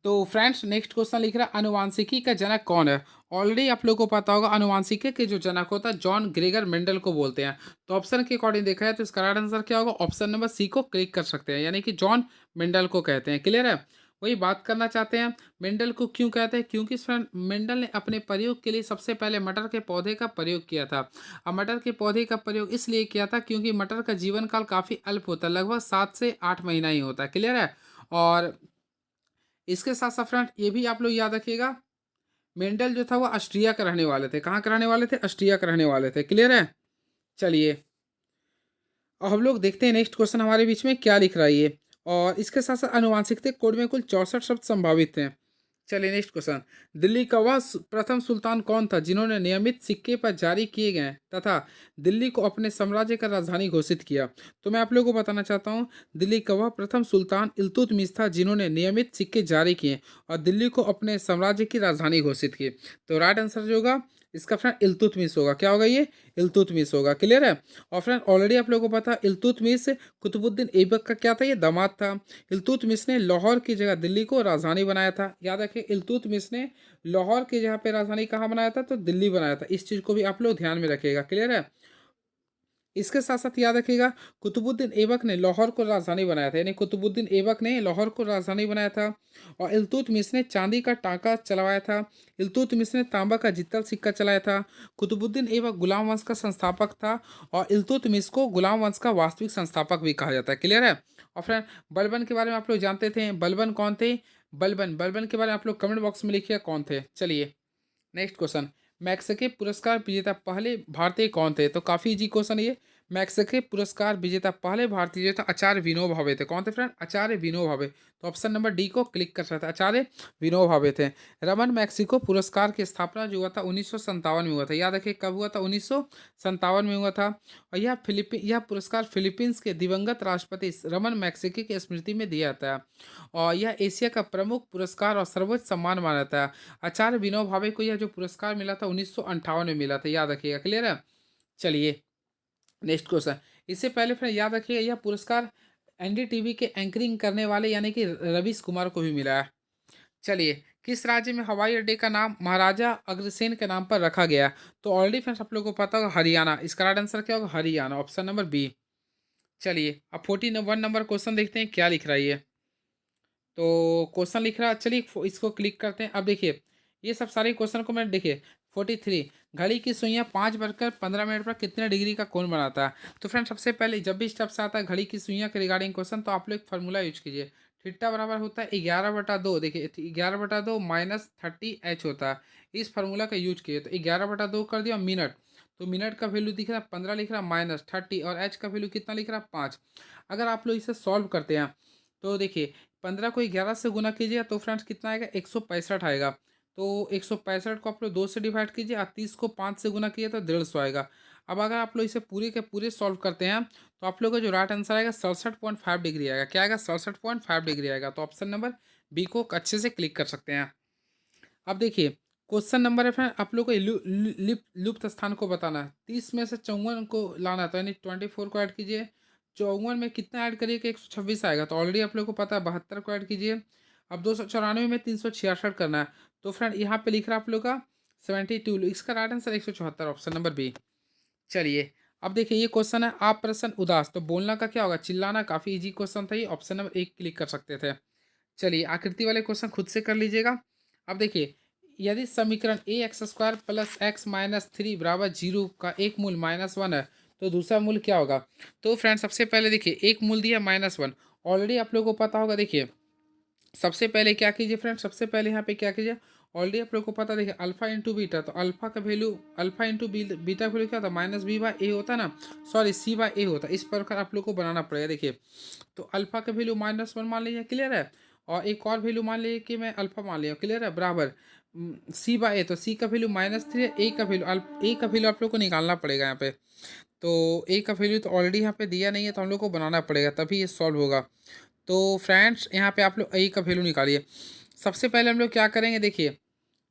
तो फ्रेंड्स नेक्स्ट क्वेश्चन लिख रहा है, अनुवांशिकी का जनक कौन है। ऑलरेडी आप लोगों को पता होगा, अनुवांशिकी के जो जनक होता है जॉन ग्रेगर मेंडल को बोलते हैं। तो ऑप्शन के अकॉर्डिंग देखा है तो इसका राइट आंसर क्या होगा, ऑप्शन नंबर सी को क्लिक कर सकते हैं, यानी कि जॉन मेंडल को कहते हैं। क्लियर है। वही बात करना चाहते हैं, मेंडल को क्यों कहते हैं, क्योंकि फ्रेंड मेंडल ने अपने प्रयोग के लिए सबसे पहले मटर के पौधे का प्रयोग किया था। अब मटर के पौधे का प्रयोग इसलिए किया था क्योंकि मटर का जीवन काल काफ़ी अल्प होता है, लगभग 7 से 8 महीना ही होता है। क्लियर है। और इसके साथ साथ फ्रेंड ये भी आप लोग याद रखिएगा, मेंडल जो था वो ऑस्ट्रिया के रहने वाले थे। कहाँ के रहने वाले थे, ऑस्ट्रिया के रहने वाले थे। क्लियर है। चलिए अब हम लोग देखते हैं नेक्स्ट क्वेश्चन हमारे बीच में क्या लिख रहा है ये। और इसके साथ साथ आनुवांशिकता कोड में कुल 64 शब्द संभावित हैं। चलिए नेक्स्ट क्वेश्चन। दिल्ली का वह प्रथम सुल्तान कौन था जिन्होंने नियमित सिक्के पर जारी किए गए तथा दिल्ली को अपने साम्राज्य का राजधानी घोषित किया? तो मैं आप लोगों को बताना चाहता हूँ, दिल्ली का वह प्रथम सुल्तान इल्तुतमिश था जिन्होंने नियमित सिक्के जारी किए और दिल्ली को अपने साम्राज्य की राजधानी घोषित की। तो राइट आंसर जो होगा इसका फ्रेंड इल्तुतमिश होगा। क्या होगा ये? इल्तुतमिश होगा। क्लियर है? और फ्रेंड ऑलरेडी आप लोगों को पता है इल्तुतमिश कुतुबुद्दीन ऐबक का क्या था, ये दामाद था। इल्तुतमिश ने लाहौर की जगह दिल्ली को राजधानी बनाया था। याद रखिए इल्तुतमिश ने लाहौर की जगह पे राजधानी कहाँ बनाया था? तो दिल्ली बनाया था। इस चीज़ को भी आप लोग ध्यान में रखिएगा। क्लियर है? इसके साथ साथ याद रखिएगा कुतुबुद्दीन ऐबक ने लाहौर को राजधानी बनाया था, यानी कुतुबुद्दीन ऐबक ने लाहौर को राजधानी बनाया था। और इल्तुतमिश ने चांदी का टांका चलवाया था। इल्तुतमिश ने तांबा का जित्तल सिक्का चलाया था। कुतुबुद्दीन ऐबक गुलाम वंश का संस्थापक था और इल्तुतमिश को गुलाम वंश का वास्तविक संस्थापक भी कहा जाता है। क्लियर है? और फ्रेंड बलबन के बारे में आप लोग जानते थे, बलबन कौन थे? बलबन बलबन के बारे में आप लोग कमेंट बॉक्स में लिखिए कौन थे। चलिए नेक्स्ट क्वेश्चन। मैक्सके पुरस्कार विजेता पहले भारतीय कौन थे? तो काफी इजी क्वेश्चन ये। मैक्सके पुरस्कार विजेता पहले भारतीय जो था आचार्य विनोबा भावे थे। कौन थे फ्रेंड? आचार्य विनोबा भावे। तो ऑप्शन नंबर डी को क्लिक कर सकते हैं, आचार्य विनोबा भावे थे। रमन मैक्सिको पुरस्कार की स्थापना जो हुआ था 1957 में हुआ था। याद रखिए कब हुआ था? 1957 में हुआ था। और यह पुरस्कार फिलीपींस के दिवंगत राष्ट्रपति रमन मैक्सिको की स्मृति में दिया जाता है और यह एशिया का प्रमुख पुरस्कार और सर्वोच्च सम्मान माना जाता है। आचार्य विनोबा भावे को यह जो पुरस्कार मिला था 1958 में मिला था। याद रखिएगा। क्लियर है? चलिए नेक्स्ट क्वेश्चन। इससे पहले फिर याद रखिएगा यह पुरस्कार एनडीटीवी के एंकरिंग करने वाले यानी कि रवीश कुमार को भी मिला है। चलिए किस राज्य में हवाई अड्डे का नाम महाराजा अग्रसेन के नाम पर रखा गया? तो ऑलरेडी फ्रेंड्स आप लोगों को पता होगा हरियाणा। इसका राइट आंसर क्या होगा? Haryana, option number B. चलिए अब 41 नंबर क्वेश्चन देखते हैं क्या लिख रहा है ये। तो क्वेश्चन लिख रहा है, चलिए इसको क्लिक करते हैं। अब देखिए ये सब सारे क्वेश्चन को मैंने देखिए 43। घड़ी की सुइयां 5 बजकर 15 मिनट पर कितने डिग्री का कोण बनाता है? तो फ्रेंड सबसे पहले जब भी स्टेप्स आता है घड़ी की सुइयां के रिगार्डिंग क्वेश्चन तो आप लोग एक फार्मूला यूज कीजिए। थीटा बराबर होता है 11/2। देखिए 11/2 -30h होता है। इस फार्मूला का यूज कीजिए। तो 11/2 कर दिया मिनट। तो मिनट का वैल्यू दिख रहा है 15 लिख रहा है -30 और एच का वैल्यू कितना लिख रहा है 5। अगर आप लोग इसे सॉल्व करते हैं तो देखिए 15 को 11 से गुना कीजिए तो फ्रेंड्स कितना आएगा? 165 आएगा। तो 165 को आप लोग 2 से डिवाइड कीजिए और 30 को 5 से गुना कीजिए तो 150 आएगा। अब अगर आप लोग इसे पूरे के पूरे सॉल्व करते हैं तो आप लोग का जो राइट आंसर आएगा 67.5 डिग्री आएगा। क्या आएगा? 67.5 डिग्री आएगा। तो ऑप्शन नंबर बी को अच्छे से क्लिक कर सकते हैं। अब देखिए क्वेश्चन नंबर है फ्रेंड आप लोग को लुप्त स्थान को बताना है। 30 में से 54 को लाना है तो यानी 24 को ऐड कीजिए। 54 में कितना ऐड करिए कि 126 आएगा। तो ऑलरेडी आप लोग को पता है 72 को ऐड कीजिए। अब 294 में 366 करना है। तो फ्रेंड यहाँ पे लिख रहा है आप लोग का 72। इसका right answer 174, option number B. चलिए अब देखिए ये क्वेश्चन है आप प्रसन्न उदास तो बोलना का क्या होगा? चिल्लाना। काफी इजी क्वेश्चन था ये, ऑप्शन नंबर एक क्लिक कर सकते थे। चलिए आकृति वाले क्वेश्चन खुद से कर लीजिएगा। अब देखिए यदि समीकरण a x square plus x minus three बराबर जीरो का एक मूल -1 है तो दूसरा मूल क्या होगा? तो फ्रेंड सबसे पहले देखिए एक मूल दिया -1। ऑलरेडी आप लोगों को पता होगा। देखिए सबसे पहले क्या कीजिए फ्रेंड, सबसे पहले यहाँ पे क्या कीजिए, ऑलरेडी आप लोग को पता देखिए अल्फा इंटू बीटा। तो अल्फा का value alpha into beta value क्या होता है? -b/a होता है ना, सॉरी c/a होता है। इस प्रकार आप लोग को बनाना पड़ेगा। देखिए तो अल्फा का वैल्यू -1 मान लीजिए। क्लियर है? और एक और वैल्यू मान लीजिए कि मैं अल्फा मान लिया। क्लियर है? बराबर c/a। तो c का वैल्यू -3 है। ए का वैल्यू आप लोग को निकालना पड़ेगा यहाँ पे। तो ए का वैल्यू तो ऑलरेडी यहाँ पे दिया नहीं है तो हम लोग को बनाना पड़ेगा तभी ये सॉल्व होगा। तो फ्रेंड्स यहाँ पे आप लोग ए का वैल्यू निकालिए। सबसे पहले हम लोग क्या करेंगे, देखिए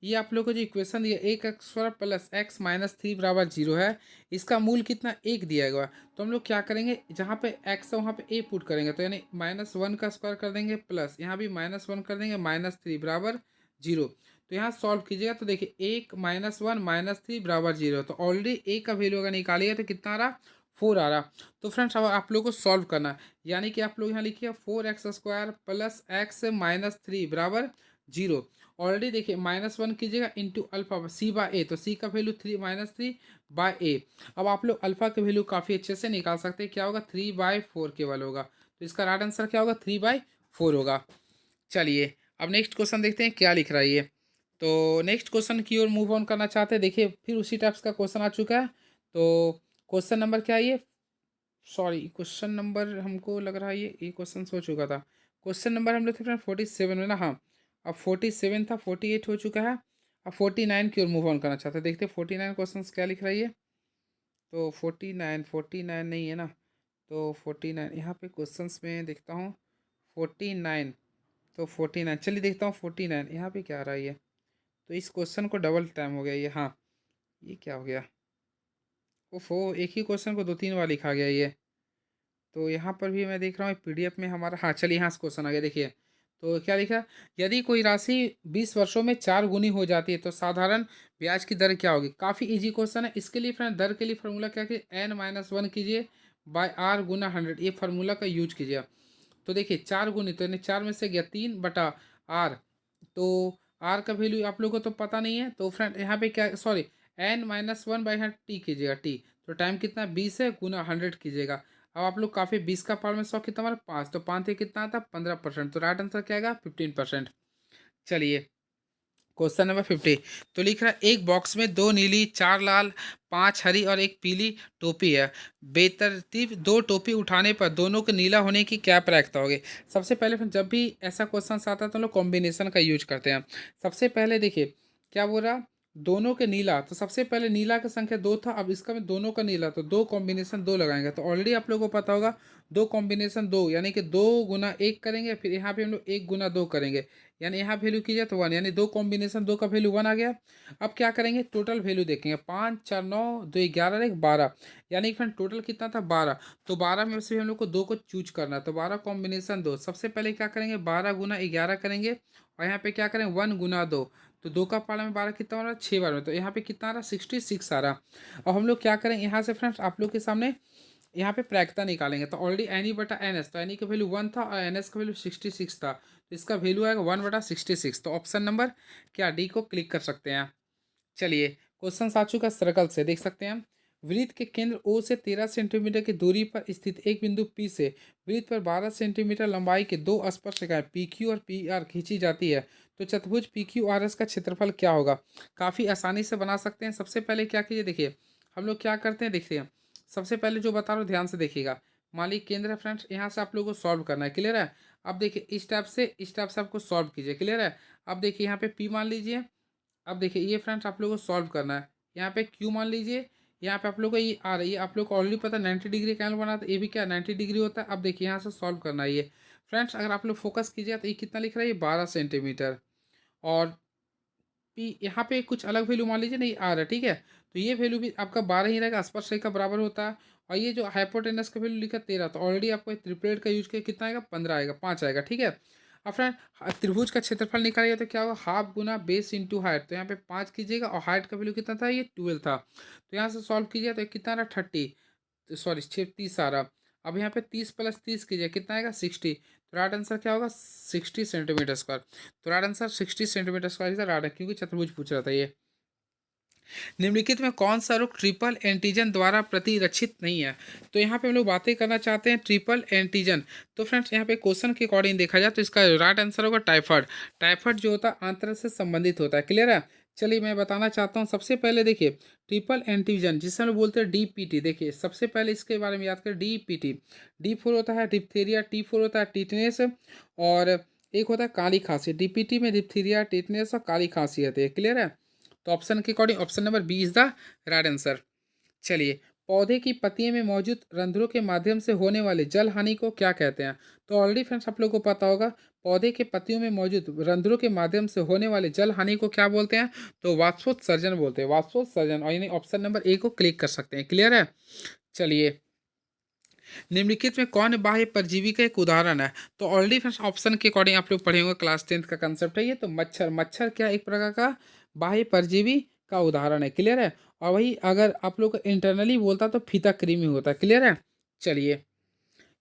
ये आप लोग को जो इक्वेशन दिया एक x square plus x minus three बराबर जीरो है, इसका मूल कितना? एक दिया गया। तो हम लोग क्या करेंगे, जहाँ पे एक्स है वहाँ पे ए पुट करेंगे तो यानी -1 का स्क्वायर कर देंगे प्लस यहाँ भी -1 कर देंगे -3 बराबर जीरो। तो यहाँ सॉल्व कीजिएगा तो देखिए एक -1 -3 बराबर जीरो। तो ऑलरेडी ए का वैल्यू अगर निकालिएगा तो कितना आ रहा? 4 आ रहा। तो फ्रेंड्स अब आप लोग को सॉल्व करना है, यानी कि आप लोग यहाँ लिखिए 4x² प्लस एक्स -3 बराबर जीरो। ऑलरेडी देखिए -1 कीजिएगा इंटू अल्फा c/a। तो c का वैल्यू -3/a। अब आप लोग अल्फा के वैल्यू काफ़ी अच्छे से निकाल सकते हैं। क्या होगा? 3/4 केवल होगा। तो इसका राइट आंसर क्या होगा? 3/4 होगा। चलिए अब नेक्स्ट क्वेश्चन देखते हैं क्या लिख रहा है ये। तो नेक्स्ट क्वेश्चन की ओर मूव ऑन करना चाहते हैं। देखिए फिर उसी टाइप्स का क्वेश्चन आ चुका है। तो क्वेश्चन नंबर क्या है ये? सॉरी क्वेश्चन नंबर हमको लग रहा है ये क्वेश्चन हो चुका था। क्वेश्चन नंबर हम लोग थे 47 में ना। हाँ अब 47 था, 48 हो चुका है। अब 49 की ओर मूव ऑन करना चाहते हैं। देखते हैं 49 क्वेश्चन क्या लिख रहा है ये। तो 49 नहीं है ना, तो 49 यहाँ पे क्वेश्चंस में देखता हूँ 49। तो 49 चलिए देखता हूँ 49 यहाँ पे क्या आ रहा है ये। तो इस क्वेश्चन को डबल टाइम हो गया ये, हाँ ये क्या हो गया। ओफो, एक ही क्वेश्चन को दो तीन बार लिखा गया ये। तो यहाँ पर भी मैं देख रहा हूँ पीडीएफ में हमारा, हाँ चलिए यहाँ से क्वेश्चन आ गया देखिए। तो क्या लिखा, यदि कोई राशि 20 वर्षों में 4 गुनी हो जाती है तो साधारण ब्याज की दर क्या होगी। काफ़ी इजी क्वेश्चन है। इसके लिए फ्रेंड दर के लिए फार्मूला क्या कि n-1 कीजिए बाय r गुना 100, ये फार्मूला का यूज कीजिए। तो देखिए 4 गुनी, तो यानी 4 में से गया 3/r। तो r का वैल्यू आप लोगों को तो पता नहीं है, तो फ्रेंड यहाँ पे क्या, सॉरी n-1/100 टी कीजिएगा टी। तो टाइम कितना 20 है, गुना 100 कीजिएगा। अब आप लोग काफ़ी 20 का पावर में 100 कितना हमारा 5, तो 5 से कितना आता 15%। तो राइट आंसर क्या आएगा 15%। चलिए क्वेश्चन नंबर 50। तो लिख रहा है एक बॉक्स में 2 नीली, 4 लाल, 5 हरी और एक पीली टोपी है। बेतरतीब 2 टोपी उठाने पर दोनों को नीला होने की क्या प्रायिकता होगी। सबसे पहले फिर जब भी ऐसा क्वेश्चन आता है तो हम लोग कॉम्बिनेशन का यूज करते हैं। सबसे पहले देखिए क्या बोल रहा, दोनों के नीला, तो सबसे पहले नीला का संख्या 2 था, अब इसका में दोनों का नीला, तो 2 कॉम्बिनेशन 2 लगाएंगे। तो ऑलरेडी आप लोगों को पता होगा 2 कॉम्बिनेशन 2 यानी कि 2 गुना 1 करेंगे, फिर यहाँ पे हम लोग 1 गुना 2 करेंगे, यानी यहाँ वैल्यू कीजिए तो 1, यानी 2 कॉम्बिनेशन 2 का वैल्यू 1 आ गया। अब क्या करेंगे टोटल वैल्यू देखेंगे, 5 4 9 2 11 एक 12, यानी कि टोटल कितना था 12। तो 12 में से हम लोग को 2 को चूज करना है, तो 12 कॉम्बिनेशन 2 सबसे पहले क्या करेंगे 12 गुना 11 करेंगे, और यहाँ पे क्या करें 1 गुना 2। तो 2 का पाला में 12 कितना आ रहा है 6 बार में, तो यहाँ पे कितना आ रहा 66 आ रहा। और हम लोग क्या करें यहाँ से फ्रेंड्स आप लोग के सामने यहाँ पे प्रायिकता निकालेंगे। तो ऑलरेडी एनी/एन एस, तो एनी का वैल्यू 1 था और एन एस का वैल्यू 66 था, तो इसका वैल्यू आएगा 1/66। तो ऑप्शन नंबर क्या डी को क्लिक कर सकते हैं। चलिए क्वेश्चन आ चुका सर्कल से, देख सकते हैं हम। वृत्त के केंद्र ओ से 13 सेंटीमीटर की दूरी पर स्थित एक बिंदु पी से वृत्त पर 12 सेंटीमीटर लंबाई के 2 स्पर्शरेखाएं पी क्यू और पी आर खींची जाती है। तो चतुर्भुज पी क्यू आर एस का क्षेत्रफल क्या होगा। काफ़ी आसानी से बना सकते हैं। सबसे पहले क्या कीजिए, देखिए हम लोग क्या करते हैं, देखते हैं सबसे पहले जो बता रहा हूँ ध्यान से देखिएगा। मान लीजिए केंद्र है फ्रेंड्स, यहाँ से आप लोगों को सॉल्व करना है, क्लियर है। अब देखिए इस टाइप से आपको सॉल्व कीजिए, क्लियर है। अब देखिए यहाँ पे पी मान लीजिए। अब देखिए ये फ्रेंड्स आप लोगों को सॉल्व करना है, यहाँ पे क्यू मान लीजिए। यहाँ पे आप लोग को ये आ रही है, आप लोग को ऑलरेडी पता है 90 डिग्री का एंगल बना, तो ये भी क्या 90 डिग्री होता है। अब देखिए यहाँ से सॉल्व करना है ये फ्रेंड्स, अगर आप लोग फोकस कीजिए तो ये कितना लिख रहा है ये 12 सेंटीमीटर। और पी यहाँ पे कुछ अलग वैल्यू मान लीजिए नहीं आ रहा है, ठीक है। तो ये वैल्यू भी आपका 12 ही रहेगा, आसपास सही का बराबर होता है। और ये जो हाइपोटेनस का वैल्यू लिखा 13, तो ऑलरेडी आपको ट्रिपलेट का यूज किया कितना आएगा 15 आएगा, 5 आएगा, ठीक है। अब फ्रेंड त्रिभुज का क्षेत्रफल निकालिएगा तो क्या होगा हाफ गुना बेस इंटू हाइट, तो यहाँ पे 5 कीजिएगा और हाइट का वैल्यू कितना था ये 12 था। तो यहाँ से सॉल्व कीजिए तो कितना रहा 30, सॉरी 36 आ रहा। अब यहाँ पे 30 + 30 कीजिए कितना आएगा 60। तो राइट आंसर क्या होगा 60 सेंटीमीटर स्क्वायर। तो राइट आंसर 60 सेंटीमीटर स्क्वायर इधर राइट है, क्योंकि चतुर्भुज पूछ रहा था ये। निम्नलिखित में कौन सा रोग ट्रिपल एंटीजन द्वारा प्रतिरक्षित नहीं है। तो यहाँ पे हम लोग बातें करना चाहते हैं ट्रिपल एंटीजन। तो फ्रेंड्स यहाँ पे क्वेश्चन के अकॉर्डिंग देखा जाए तो इसका राइट आंसर होगा टाइफाइड। टाइफाइड जो होता है आंत्र से संबंधित होता है, क्लियर है। चलिए मैं बताना चाहता हूँ सबसे पहले देखिए ट्रिपल एंटीजन जिसे हम लोग बोलते हैं डीपीटी। देखिए सबसे पहले इसके बारे में याद करें डीपीटी। डी4 होता है डिप्थीरिया, टी4 होता है टीटनेस, और एक होता है काली खांसी। डीपीटी में डिप्थीरिया, टीटनेस और काली खांसी आती है, क्लियर है। तो ऑप्शन के according option number B is the right answer. चलिए पौधे की पत्तियों में मौजूद रंध्रों के माध्यम से होने वाले जल हानि को क्या कहते हैं। तो ऑलरेडी फ्रेंड्स आप लोगों को पता होगा पौधे के पत्तियों में मौजूद रंध्रों के माध्यम से होने वाले जल हानि को क्या बोलते हैं। तो वाष्पोत्सर्जन बोलते हैं, वाष्पोत्सर्जन, और यानी ऑप्शन नंबर ए को क्लिक कर सकते हैं, क्लियर है। चलिए निम्नलिखित में कौन बाह्य परजीवी का एक उदाहरण है। तो ऑलरेडी फ्रेंड्स ऑप्शन के अकॉर्डिंग आप लोग पढ़े होंगे, क्लास 10th का कंसेप्ट है ये। तो मच्छर, मच्छर क्या एक प्रकार का बाह्य परजीवी का उदाहरण है, क्लियर है। और वही अगर आप लोग को इंटरनली बोलता तो फीता कृमि होता है, क्लियर है। चलिए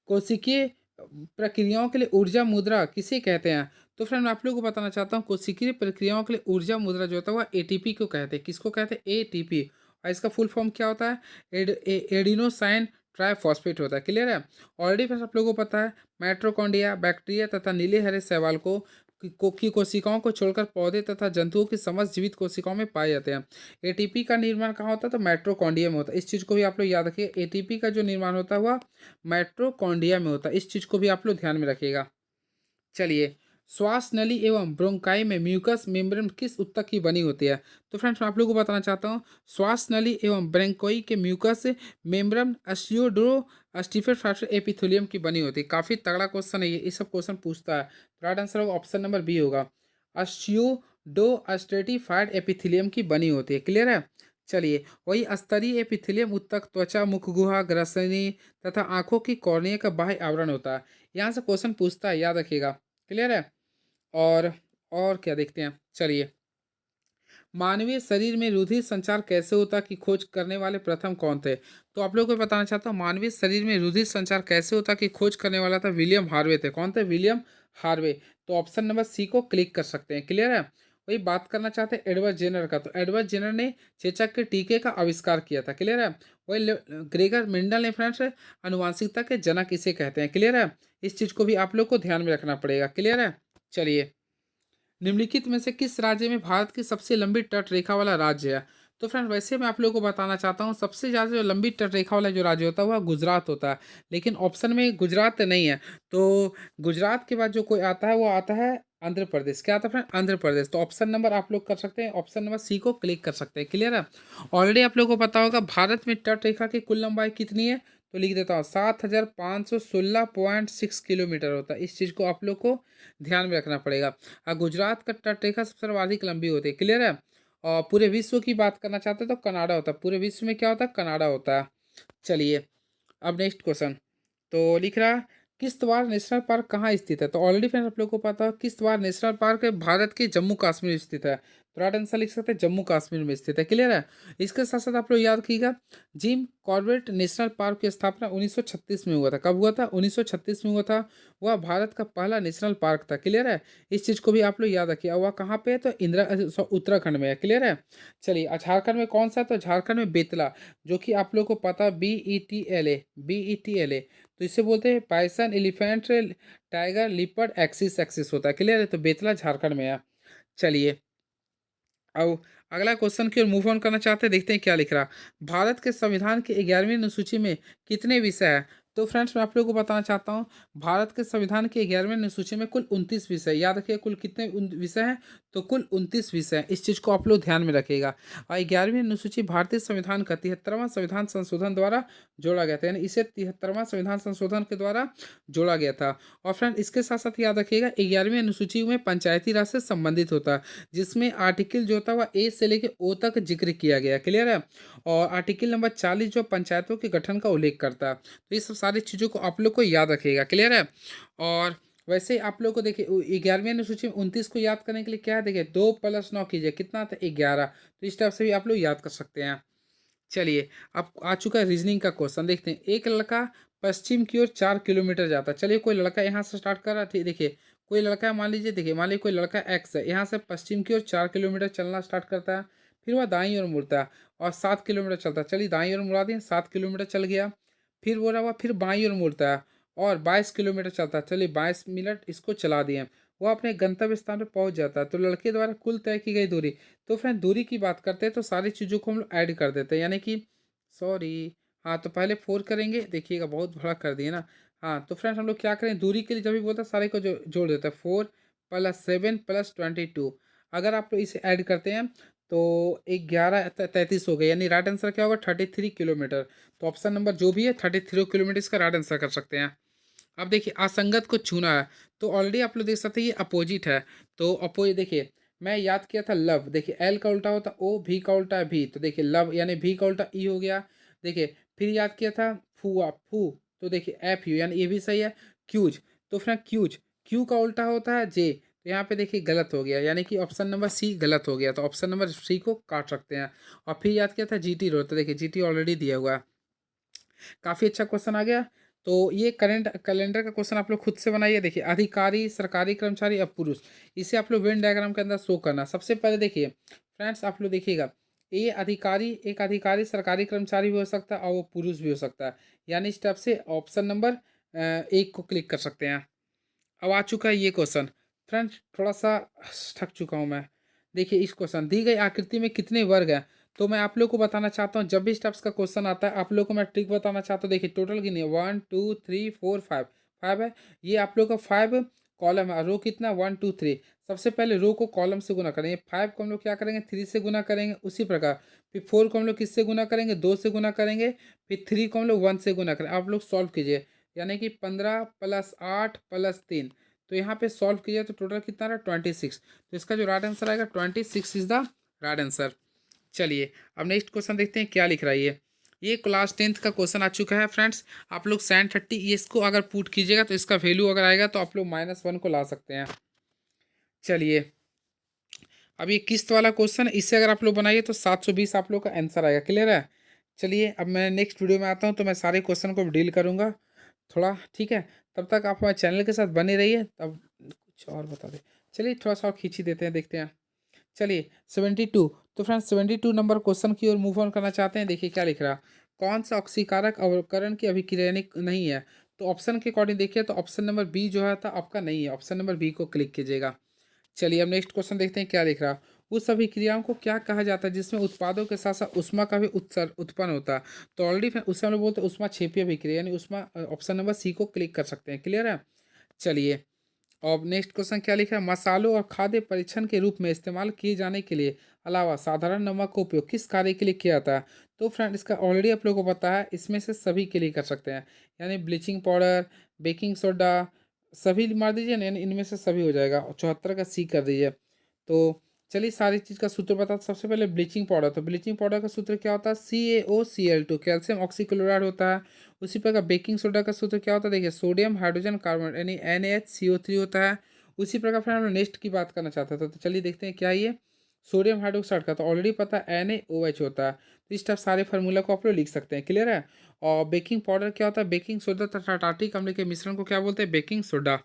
कोशिकीय प्रक्रियाओं के लिए ऊर्जा मुद्रा किसे कहते हैं। तो फ्रेंड मैं आप लोगों को बताना चाहता हूँ कोशिकीय प्रक्रियाओं के लिए ऊर्जा मुद्रा जो होता है वह एटीपी को कहते हैं। किसको कहते हैं एटीपी, और इसका फुल फॉर्म क्या होता है एडिनोसाइन ट्राइफॉस्फेट होता है, क्लियर है। ऑलरेडी फ्रेंड्स आप लोगों को पता है माइटोकॉन्ड्रिया बैक्टीरिया तथा नीले हरे शैवाल की कोशिकाओं को छोड़कर पौधे तथा जंतुओं की समस्त जीवित कोशिकाओं में पाए जाते हैं। एटीपी का निर्माण कहाँ होता है तो माइटोकॉन्ड्रिया में होता है। इस चीज़ को भी आप लोग याद रखिए, एटीपी का जो निर्माण होता है वह माइटोकॉन्ड्रिया में होता है, इस चीज़ को भी आप लोग ध्यान में रखिएगा। चलिए श्वास नली एवं ब्रोंकाई में म्यूकस मेम्ब्रेन किस ऊतक की बनी होती है? तो फ्रेंड्स मैं आप लोगों को बताना चाहता हूँ, श्वास नली एवं ब्रोंकोई के म्यूकस मेम्ब्रेन अस्टियोडो स्टीफर फ्रैक्चर एपिथेलियम की बनी होती है। काफ़ी तगड़ा क्वेश्चन है ये सब क्वेश्चन पूछता है। राइट आंसर होगा ऑप्शन नंबर बी होगा, अस्टियोडो स्ट्रेटिफाइड एपिथेलियम की बनी होती है। क्लियर है? चलिए, वही स्तरीय एपिथेलियम ऊतक त्वचा, मुख गुहा, ग्रसनी तथा आंखों की कॉर्निया का बाह्य आवरण होता है। यहाँ से क्वेश्चन पूछता है, याद रखिएगा। क्लियर है? और और क्या देखते हैं, चलिए। मानवीय शरीर में रुधिर संचार कैसे होता है की खोज करने वाले प्रथम कौन थे? तो आप लोगों को बताना चाहता हूँ, मानवीय शरीर में रुधिर संचार कैसे होता है की खोज करने वाला था विलियम हार्वे थे। कौन थे? William Harvey. तो ऑप्शन नंबर सी को क्लिक कर सकते हैं। क्लियर है? वही बात करना चाहते हैं एडवर्ड जेनर का, तो एडवर्ड जेनर ने चेचक के टीके का आविष्कार किया था। क्लियर है? वही ग्रेगर मेंडल ने फ्रेंड्स अनुवांशिकता के जनक इसे कहते हैं। क्लियर है? इस चीज को भी आप लोग को ध्यान में रखना पड़ेगा। क्लियर है? चलिए, निम्नलिखित में से किस राज्य में भारत की सबसे लंबी तट रेखा वाला राज्य है? तो फ्रेंड वैसे मैं आप लोगों को बताना चाहता हूँ, सबसे ज़्यादा जो लंबी तट रेखा वाला जो राज्य होता है वह गुजरात होता है। लेकिन ऑप्शन में गुजरात नहीं है, तो गुजरात के बाद जो कोई आता है वो आता है आंध्र प्रदेश। क्या आता है फ्रेंड? आंध्र प्रदेश। तो ऑप्शन नंबर आप लोग कर सकते हैं, ऑप्शन नंबर सी को क्लिक कर सकते हैं। क्लियर है? ऑलरेडी आप लोगों को पता होगा भारत में तट रेखा की कुल लंबाई कितनी है? तो लिख देता हूँ, 7516.6 किलोमीटर होता है। इस चीज़ को आप लोग को ध्यान में रखना पड़ेगा। गुजरात का तट रेखा सबसे सर्वाधिक लंबी होती है। क्लियर है? और पूरे विश्व की बात करना चाहते हैं तो कनाडा होता है। पूरे विश्व में क्या होता है? कनाडा होता है। चलिए, अब नेक्स्ट क्वेश्चन। तो लिख रहा है, किश्तवाड़ नेशनल पार्क कहाँ स्थित है? तो ऑलरेडी फ्रेंड्स आप लोग को पता है किश्तवाड़ नेशनल पार्क भारत के जम्मू कश्मीर में स्थित है। तो राइट आंसर लिख सकते हैं जम्मू कश्मीर में स्थित है। क्लियर है? इसके साथ साथ आप लोग याद रखिएगा, जिम कॉर्बेट नेशनल पार्क की स्थापना 1936 में हुआ था। कब हुआ था? 1936 में हुआ था। वह भारत का पहला नेशनल पार्क था। क्लियर है? इस चीज़ को भी आप लोग याद रखिए। और वह कहाँ पे है? तो उत्तराखंड में है। क्लियर है? चलिए, झारखंड में कौन सा है? तो झारखंड में बेतला, जो कि आप लोग को पता, BETLA, BETLA। तो इसे बोलते हैं python elephant tiger leopard axis axis होता है। क्लियर है? तो बेतला झारखंड में है। चलिए, अब अगला क्वेश्चन की ओर मूव ऑन करना चाहते हैं, देखते हैं क्या लिख रहा। भारत के संविधान के 11वीं अनुसूची में कितने विषय हैं? तो फ्रेंड्स मैं आप लोगों को बताना चाहता हूँ, भारत के संविधान के 11वीं अनुसूची में कुल 29 विषय। याद रखिए, कुल कितने विषय हैं? तो कुल 29 विषय हैं। इस चीज़ को आप लोग ध्यान में रखिएगा। और 11वीं अनुसूची भारतीय संविधान का 73वां संविधान संशोधन द्वारा जोड़ा गया था, यानी इसे 73वां संविधान संशोधन के द्वारा जोड़ा गया था। और फ्रेंड इसके साथ साथ याद रखिएगा, 11वीं अनुसूची में पंचायती राज से संबंधित होता है, जिसमें आर्टिकल जो था वह ए से लेके ओ तक जिक्र किया गया। क्लियर है? और आर्टिकल नंबर 40 जो पंचायतों के गठन का उल्लेख करता है। तो ये सब सारी चीज़ों को आप लोग को याद रखिएगा। क्लियर है? और वैसे आप लोग को देखिए, 11वीं अनुसूची में 29 को याद करने के लिए क्या है, देखिए 2 + 9 कीजिए, कितना आता है? 11। तो इस टाइप से भी आप लोग याद कर सकते हैं। चलिए, अब आ चुका है रीजनिंग का क्वेश्चन, देखते हैं। एक लड़का पश्चिम की ओर 4 किलोमीटर जाता है। चलिए, कोई लड़का यहाँ से स्टार्ट कर रहा है, ठीक, देखिए कोई लड़का है, मान लीजिए, देखिए मान लीजिए कोई लड़का एक्स है, यहाँ से पश्चिम की ओर 4 किलोमीटर चलना स्टार्ट करता है। फिर वह दाईं ओर मुड़ता है और 7 किलोमीटर चलता है। चलिए, दाईं ओर मुड़ा दिए, 7 किलोमीटर चल गया। फिर बोला हुआ, फिर बाईं ओर मुड़ता है और 22 किलोमीटर चलता है। चलिए, 22 मिनट इसको चला दिए, वो अपने गंतव्य स्थान पर पहुंच जाता है। तो लड़के द्वारा कुल तय की गई दूरी। तो फ्रेंड दूरी की बात करते हैं तो सारी चीज़ों को हम लोग ऐड कर देते हैं, यानी कि सॉरी, हाँ, तो पहले 4 करेंगे, देखिएगा बहुत बड़ा कर दिए ना। हाँ, तो फ्रेंड्स हम लोग क्या करें, दूरी के लिए जब भी बोलता है सारे को जोड़ देता है, 4 + 7 + 22। अगर आप लोग इसे ऐड करते हैं तो 11 33 हो गए, यानी राइट आंसर क्या होगा? 33 किलोमीटर। तो ऑप्शन नंबर जो भी है 33 किलोमीटर इसका राइट आंसर कर सकते हैं। अब देखिए, असंगत को छूना है, तो ऑलरेडी आप लोग देख सकते हैं ये अपोजिट है। तो अपोजिट देखिए, मैं याद किया था लव, देखिए एल का उल्टा होता ओ, भी का उल्टा है भी, तो देखिए लव यानी भी का उल्टा ई हो गया। देखिए, फिर याद किया था फुआ फू, तो देखिए एफ यू, यानी ये भी सही है। क्यूज, तो फिर क्यूज, क्यू का उल्टा होता है जे, तो यहाँ पे देखिए गलत हो गया, यानी कि ऑप्शन नंबर सी गलत हो गया। तो ऑप्शन नंबर सी को काट सकते हैं। और फिर याद किया था जीटी रोड, तो देखिए जीटी ऑलरेडी दिया हुआ है। काफ़ी अच्छा क्वेश्चन आ गया। तो ये करंट कैलेंडर का क्वेश्चन आप लोग खुद से बनाइए। देखिए, अधिकारी, सरकारी कर्मचारी, अब पुरुष, इसे आप लोग वेन डायग्राम के अंदर शो करना। सबसे पहले देखिए फ्रेंड्स, आप लोग देखिएगा, ये अधिकारी, एक अधिकारी सरकारी कर्मचारी भी हो सकता है और वो पुरुष भी हो सकता है, यानी इस टाइप से ऑप्शन नंबर 1 को क्लिक कर सकते हैं। अब आ चुका है ये क्वेश्चन। फ्रेंड्स थोड़ा सा थक चुका हूँ मैं। देखिए, इस क्वेश्चन, दी गई आकृति में कितने वर्ग हैं? तो मैं आप लोग को बताना चाहता हूँ, जब भी स्टेप्स का क्वेश्चन आता है आप लोग को मैं ट्रिक बताना चाहता हूँ। देखिए, टोटल गिनिए, 1 2 3 4 5, 5 है। ये आप लोग का 5 कॉलम है, रो कितना 1 2 3। सबसे पहले रो को कॉलम से गुना करेंगे, 5 को हम लोग क्या करेंगे 3 से गुना करेंगे, उसी प्रकार फिर 4 को हम लोग किससे गुना करेंगे 2 से गुना करेंगे, फिर 3 को हम लोग 1 से गुना करें। आप लोग सॉल्व कीजिए, यानी कि 15 प्लस 8 प्लस 3, तो यहाँ पे सॉल्व कीजिए तो टोटल कितना रहा 26। तो इसका जो राइट आंसर आएगा 26 इज द राइट आंसर। चलिए अब नेक्स्ट क्वेश्चन देखते हैं क्या लिख रहा है ये क्लास 10th का क्वेश्चन आ चुका है फ्रेंड्स। आप लोग sin 30 ये इसको अगर पुट कीजिएगा तो इसका वैल्यू अगर आएगा तो आप लोग -1 को ला सकते हैं। चलिए अब ये किस्त वाला क्वेश्चन, इससे अगर आप लोग बनाइए तो 720 आप लोग का आंसर आएगा। क्लियर है। चलिए अब मैं नेक्स्ट वीडियो में आता हूँ तो मैं सारे क्वेश्चन को डील करूँगा थोड़ा, ठीक है। तब तक आप हमारे चैनल के साथ बने रहिए। तब कुछ और बता दें, चलिए थोड़ा सा और खींच ही देते हैं, देखते हैं। चलिए 72, तो फ्रेंड्स 72 नंबर क्वेश्चन की ओर मूव ऑन करना चाहते हैं। देखिए क्या लिख रहा, कौन सा ऑक्सीकारक अवकरण की अभिक्रियानिक नहीं है। तो ऑप्शन के अकॉर्डिंग देखिए तो ऑप्शन नंबर बी जो है था आपका नहीं है, ऑप्शन नंबर बी को क्लिक कीजिएगा। चलिए अब नेक्स्ट क्वेश्चन देखते हैं क्या लिख रहा, उस अभिक्रियाओं को क्या कहा जाता है जिसमें उत्पादों के साथ साथ उष्मा का भी उत्सर्ग उत्पन्न होता है। तो ऑलरेडी उसे हम लोग बोलते हैं उष्मा क्षेपीय अभिक्रिया, यानी उष्मा, ऑप्शन नंबर सी को क्लिक कर सकते हैं। क्लियर है। चलिए और नेक्स्ट क्वेश्चन क्या लिखा है, मसालों और खाद्य परीक्षण के रूप में इस्तेमाल किए जाने के लिए अलावा साधारण नमक का उपयोग किस कार्य के लिए किया जाता है। तो फ्रेंड इसका ऑलरेडी आप लोगों को पता है, इसमें से सभी के लिए कर सकते हैं, यानी ब्लीचिंग पाउडर, बेकिंग सोडा, सभी मार दीजिए ना, यानी इनमें से सभी हो जाएगा। 74 का सी कर दीजिए। तो चलिए सारी चीज़ का सूत्र बता, सबसे पहले ब्लीचिंग पाउडर, तो ब्लीचिंग पाउडर का सूत्र क्या होता है CaOCl2, कैल्शियम ऑक्सीक्लोराइड होता है। उसी प्रकार बेकिंग सोडा का सूत्र क्या होता है, देखिए सोडियम हाइड्रोजन कार्बोनेट यानी NaHCO3 होता है। उसी प्रकार फिर हम लोग नेक्स्ट की बात करना चाहते थे, तो चलिए देखते हैं क्या ये सोडियम हाइड्रोक्साइड का, तो ऑलरेडी पता है NaOH होता है। तो इस टाइप सारे फार्मूला को आप लोग लिख सकते हैं। क्लियर है। और बेकिंग पाउडर क्या होता है, बेकिंग सोडा तथा टार्टिक अम्ल के मिश्रण को क्या बोलते हैं, बेकिंग सोडा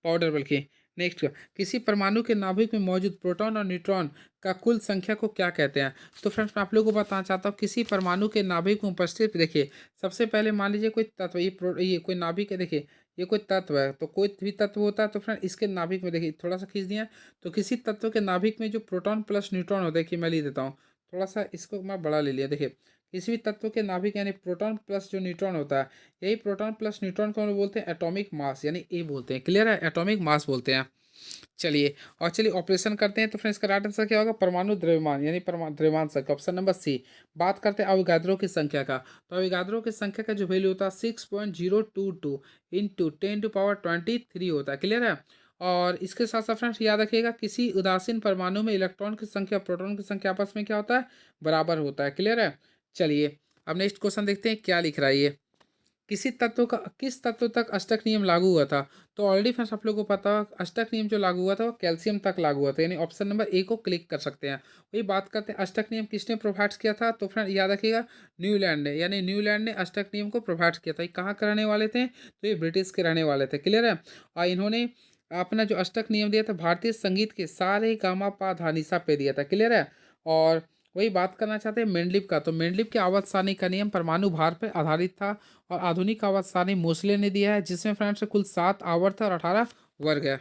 पाउडर। बल्कि नेक्स्ट, किसी परमाणु के नाभिक में मौजूद प्रोटॉन और न्यूट्रॉन का कुल संख्या को क्या कहते हैं। तो फ्रेंड्स मैं आप लोगों को बताना चाहता हूँ, किसी परमाणु के नाभिक में उपस्थित, देखिए सबसे पहले मान लीजिए कोई तत्व, ये कोई नाभिक है, देखिए ये कोई तत्व है, तो कोई भी तत्व होता है तो फ्रेंड इसके नाभिक में देखिए थोड़ा सा खींच दिया, तो किसी तत्व के नाभिक में जो प्रोटॉन प्लस न्यूट्रॉन होता है, कि मैं लिख देता हूँ थोड़ा सा, इसको मैं बड़ा ले लिया। देखिए किसी भी तत्व के नाभिक यानी प्रोटॉन प्लस जो न्यूट्रॉन होता है, यही प्रोटॉन प्लस न्यूट्रॉन को हम लोग बोलते हैं एटॉमिक मास, यानी ए बोलते हैं। क्लियर है, एटॉमिक मास बोलते हैं। चलिए और चलिए ऑपरेशन करते हैं, तो फ्रेंड्स इसका राइट आंसर क्या होगा, परमाणु द्रव्यमान, यानी परमाणु द्रव्यमान संख्या, ऑप्शन नंबर सी। बात करते हैं अवोगाद्रो की संख्या का, तो अवोगाद्रो की संख्या का जो वैल्यू होता है 6.022 इंटू 10⁻23 होता है। क्लियर है। और इसके साथ साथ फ्रेंड्स याद रखिएगा, किसी उदासीन परमाणु में इलेक्ट्रॉन की संख्या प्रोटॉन की संख्या आपस में क्या होता है, बराबर होता है। क्लियर है। चलिए अब नेक्स्ट क्वेश्चन देखते हैं क्या लिख रहा है ये, किस तत्व तक अष्टक नियम लागू हुआ था। तो ऑलरेडी फ्रेंड्स आप लोगों को पता है अष्टक नियम जो लागू हुआ था वो कैल्शियम तक लागू हुआ था, यानी ऑप्शन नंबर ए को क्लिक कर सकते हैं। वही बात करते हैं अष्टक नियम किसने प्रोवाइड किया था, तो फ्रेंड याद रखिएगा न्यूलैंड ने, यानी न्यूलैंड ने अष्टक नियम को प्रोवाइड किया था। ये कहाँ के रहने वाले थे, तो ये ब्रिटिश के रहने वाले थे। क्लियर है। और इन्होंने अपना जो अष्टक नियम दिया था भारतीय संगीत के सारे गामा पा धा नि सा पे दिया था। क्लियर है। और वही बात करना चाहते हैं मेंडलिप का, तो मेंडलिप के आवर्त सारणी का नियम परमाणु भार पर आधारित था। और आधुनिक आवर्त सारणी मोसले ने दिया है, जिसमें फ्रेंड्स कुल 7 आवर्त है और 18 वर्ग है।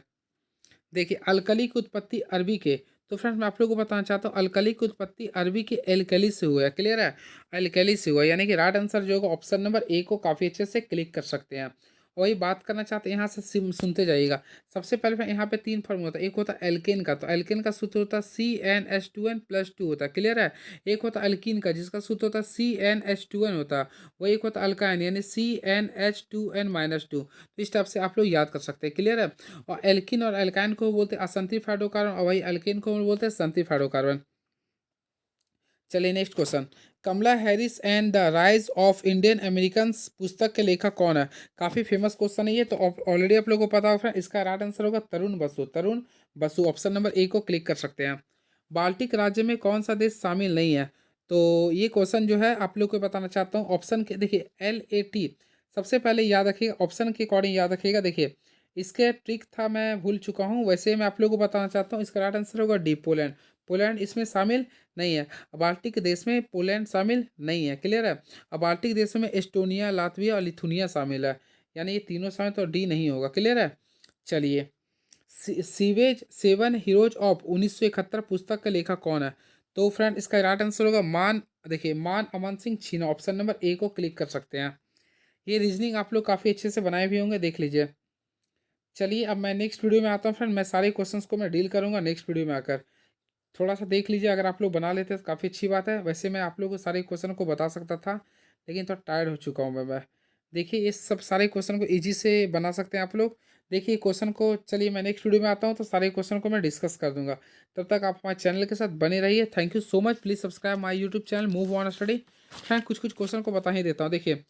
देखिए अल्कली की उत्पत्ति अरबी के, तो फ्रेंड्स मैं आप लोगों को बताना चाहता हूँ अल्कली की उत्पत्ति अरबी के एल्कली से हुआ है। क्लियर है। एल्कली से हुआ है, यानी कि राइट आंसर जो होगा ऑप्शन नंबर ए को काफ़ी अच्छे से क्लिक कर सकते हैं। और वही बात करना चाहते हैं यहाँ से सुनते जाइएगा। सबसे पहले फिर यहाँ पे 3 फॉर्मूला होता है, एक होता है एल्केन का, तो एल्केन का सूत्र होता है CnH2n+2 होता है। क्लियर है। एक होता है अल्कीन का जिसका सूत्र होता है CnH2n होता है। वही एक होता है अल्काइन यानी CnH2n-2। तो इस टाइप से आप लोग याद कर सकते हैं। क्लियर है। और एल्किन और एल्काइन को बोलते हैं असंतृप्त हाइड्रोकार्बन, और वही अल्केन को बोलते हैं संतृप्त हाइड्रोकार्बन। चलिए next question, Kamala Harris and the rise of Indian American पुस्तक के लेखक कौन है। काफ़ी फेमस क्वेश्चन है ये, तो ऑलरेडी आप लोगों को पता होगा। इसका राइट आंसर होगा तरुण बसु, तरुण बसु, ऑप्शन नंबर ए को क्लिक कर सकते हैं। बाल्टिक राज्य में कौन सा देश शामिल नहीं है। तो ये क्वेश्चन जो है आप लोग को बताना चाहता हूँ, ऑप्शन के देखिए LAT, सबसे पहले याद रखिएगा ऑप्शन के अकॉर्डिंग याद रखिएगा। देखिए इसके ट्रिक था मैं भूल चुका हूँ, वैसे मैं आप लोगों को बताना चाहता हूँ, इसका राइट आंसर होगा डी, पोलैंड। पोलैंड इसमें शामिल नहीं है। बाल्टिक देश में पोलैंड शामिल नहीं है। क्लियर है। अब बाल्टिक देशों में एस्टोनिया, लातविया और लिथुनिया शामिल है, यानी ये तीनों शामिल, तो डी नहीं होगा। क्लियर है। चलिए सीवेज 7 हीरोज ऑफ 1971 पुस्तक का लेखक कौन है। तो फ्रेंड इसका राइट आंसर होगा मान, देखिए मान अमन सिंह छीना, ऑप्शन नंबर ए को क्लिक कर सकते हैं। ये रीजनिंग आप लोग काफ़ी अच्छे से बनाए भी होंगे, देख लीजिए। चलिए अब मैं नेक्स्ट वीडियो में आता हूँ फ्रेंड, मैं सारे क्वेश्चंस को मैं डील करूँगा नेक्स्ट वीडियो में आकर। थोड़ा सा देख लीजिए, अगर आप लोग बना लेते तो काफ़ी अच्छी बात है। वैसे मैं आप लोगों को सारे क्वेश्चन को बता सकता था, लेकिन थोड़ा टायर्ड हो चुका हूँ मैं। देखिए इस सब सारे क्वेश्चन को ईजी से बना सकते हैं आप लोग। देखिए क्वेश्चन को, चलिए मैं नेक्स्ट वीडियो में आता हूँ तो सारे क्वेश्चन को मैं डिस्कस कर दूंगा। तब तक आप हमारे चैनल के साथ बने रहिए। Thank you so much. Please subscribe my YouTube channel move on study. Friend कुछ कुछ क्वेश्चन को बता ही देता हूँ। देखिए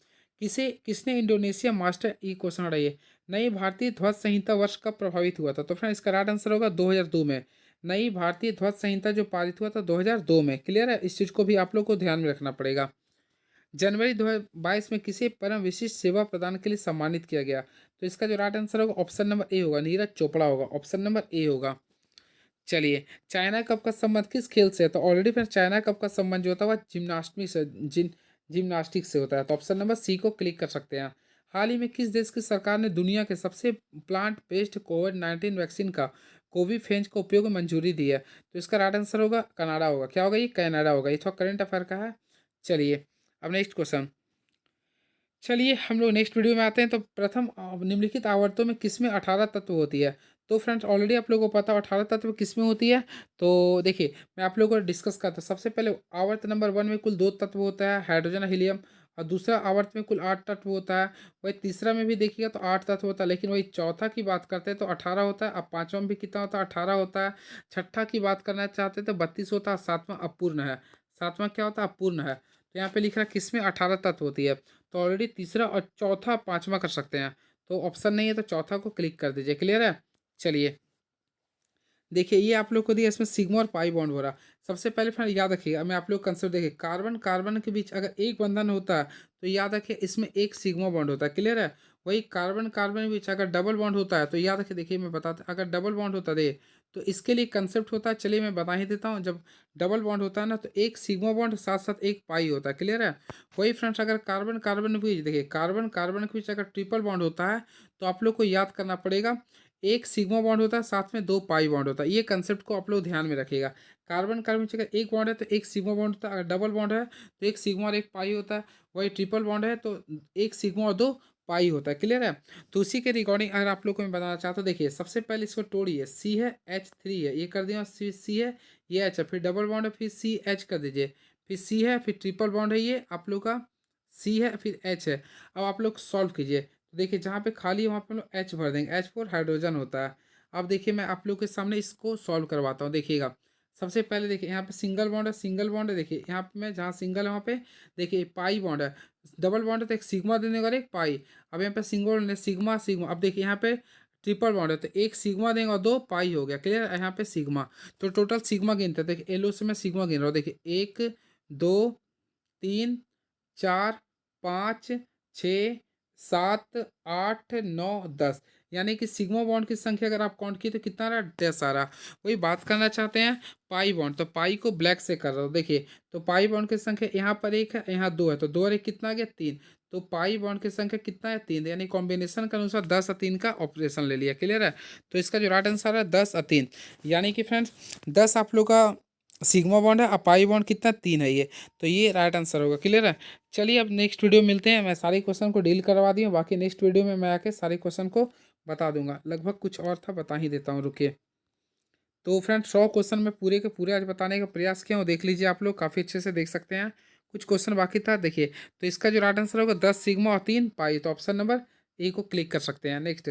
किसने इंडोनेशिया मास्टर ई क्वेश्चन उठाइए, नई भारतीय ध्वज संहिता वर्ष कब प्रभावित हुआ था? तो फ्रेंड इसका राइट आंसर होगा 2002 में। नई भारतीय ध्वज संहिता जो पारित हुआ था 2002 में। क्लियर है, इस चीज़ को भी आप लोग को ध्यान में रखना पड़ेगा। जनवरी 2022 में किसे परम विशिष्ट सेवा प्रदान के लिए सम्मानित किया गया? तो इसका जो राइट आंसर होगा ऑप्शन नंबर ए होगा, नीरज चोपड़ा होगा। ऑप्शन नंबर ए होगा। चलिए चाइना कप का संबंध किस खेल से है? तो ऑलरेडी फिर चाइना कप का संबंध जो होता है वह जिम्नास्टिक से जिम्नास्टिक से होता है। तो ऑप्शन नंबर सी को क्लिक कर सकते हैं। हाल ही में किस देश की सरकार ने दुनिया के सबसे प्लांट बेस्ड कोविड-19 वैक्सीन का कोविफेज को उपयोग में मंजूरी दी है? तो इसका राइट आंसर होगा कनाडा होगा। क्या होगा? ये कनाडा होगा। ये थोड़ा करंट अफेयर का है। चलिए अब नेक्स्ट क्वेश्चन। चलिए हम लोग नेक्स्ट वीडियो में आते हैं। तो प्रथम निम्नलिखित आवर्तों में किसमें 18 तत्व होती है? तो फ्रेंड्स ऑलरेडी आप लोगों को पता है 18 तत्व किसमें होती है। तो देखिए मैं आप लोगों को डिस्कस करता हूँ। सबसे पहले आवर्त नंबर 1 में कुल 2 तत्व होता है, हाइड्रोजन हीलियम। और दूसरा आवर्त में कुल 8 तत्व होता है। वही तीसरा में भी देखिएगा तो 8 तत्व होता है, लेकिन वही चौथा की बात करते हैं तो 18 होता है। अब पाँचवा में भी कितना होता है? 18 होता है। छठा की बात करना चाहते हैं तो 32 होता है। सातवां अपूर्ण है। सातवां क्या होता है? अपूर्ण है। तो यहाँ पे लिख रहा है किसमें 18 तत्व होती है। तो ऑलरेडी तीसरा और चौथा पांचवा कर सकते हैं। तो ऑप्शन नहीं है तो चौथा को क्लिक कर दीजिए। क्लियर है। चलिए देखिए ये आप लोग को दिया, इसमें सिग्मा और पाई बॉन्ड हो रहा। सबसे पहले फ्रेंड याद रखिएगा, मैं आप लोग कंसेप्ट देखिए, कार्बन कार्बन के बीच अगर एक बंधन होता है तो याद रखिए इसमें एक सिग्मा बॉन्ड होता है। क्लियर है। वही कार्बन कार्बन के बीच अगर डबल बॉन्ड होता है तो याद रखिए, देखिए मैं बताता, अगर डबल बॉन्ड होता है तो इसके लिए कंसेप्ट होता है। चलिए मैं बता ही देता हूँ। जब डबल बॉन्ड होता है ना तो एक सिग्मा बॉन्ड साथ साथ एक पाई होता है। क्लियर है। वही फ्रेंड्स अगर कार्बन कार्बन के बीच, देखिए कार्बन कार्बन के बीच अगर ट्रिपल बॉन्ड होता है तो आप लोग को याद करना पड़ेगा एक सिग्मा बॉन्ड होता है साथ में दो पाई बॉन्ड होता है। ये कंसेप्ट को आप लोग ध्यान में रखिएगा। कार्बन कार्बन से अगर एक बॉन्ड है तो एक सिग्मा बॉन्ड होता है, अगर डबल बॉन्ड है तो एक सिग्मा और एक पाई होता है। वही ट्रिपल बॉन्ड है तो एक सिग्मा और दो पाई होता है। क्लियर है। तो उसी के रिकॉर्डिंग अगर आप लोग को मैं बताना चाहता हूँ, देखिए सबसे पहले इसको तोड़िए। सी है, H3 है, ये कर दिया। सी है, ये H है, फिर डबल बॉन्ड है, फिर CH कर दीजिए। फिर सी है, फिर ट्रिपल बॉन्ड है, ये आप लोग का सी है, फिर H है। अब आप लोग सॉल्व कीजिए। तो देखिए जहाँ पे खाली है वहाँ पे हम लोग H भर देंगे। H4 हाइड्रोजन होता है। अब देखिए मैं आप लोग के सामने इसको सॉल्व करवाता हूँ। देखिएगा सबसे पहले देखिए यहाँ पे सिंगल बॉन्ड है, सिंगल बॉन्ड है। देखिए यहाँ पे मैं जहाँ सिंगल है वहाँ पे देखिए पाई बॉन्ड है। डबल बॉन्ड है तो एक सिग्मा देने और एक पाई। अब यहाँ पे सिंगल है, सिग्मा सिग्मा। अब देखिए यहाँ पे ट्रिपल बॉन्ड है तो एक सिग्मा देंगे और दो पाई हो गया। क्लियर है। यहाँ पे सिग्मा, तो टोटल सिग्मा गिनते हैं। देखिए एलो से मैं सिग्मा गिन रहा हूँ। देखिए 1 2 3 4 5 6 7 8 9 10, यानी कि सिग्मा बॉन्ड की संख्या अगर आप काउंट किए तो कितना रहा? 10 आ रहा। वही बात करना चाहते हैं पाई बॉन्ड, तो पाई को ब्लैक से कर रहा हूँ। देखिए तो पाई बॉन्ड की संख्या यहाँ पर एक है, यहाँ दो है, तो दो और एक कितना आ गया? 3। तो पाई बॉन्ड की संख्या कितना है? 3, यानी कॉम्बिनेशन के अनुसार 10 और 3 का ऑपरेशन ले लिया। क्लियर है। तो इसका जो राइट आंसर है 10 और 3, यानी कि फ्रेंड्स 10 आप लोग का सिग्मा बॉन्ड है और पाई बॉन्ड कितना? 3 है ये। तो ये राइट आंसर होगा। क्लियर है। चलिए अब नेक्स्ट वीडियो मिलते हैं। मैं सारे क्वेश्चन को डील करवा दी हूँ, बाकी नेक्स्ट वीडियो में मैं आके सारे क्वेश्चन को बता दूंगा। लगभग कुछ और था, बता ही देता हूँ, रुकिए। तो फ्रेंड 100 क्वेश्चन मैं पूरे के पूरे आज बताने का प्रयास किया हूँ। देख लीजिए आप लोग, काफ़ी अच्छे से देख सकते हैं। कुछ क्वेश्चन बाकी था देखिए। तो इसका जो राइट आंसर होगा 10 सिग्मा और 3 पाई। तो ऑप्शन नंबर ए को क्लिक कर सकते हैं। नेक्स्ट,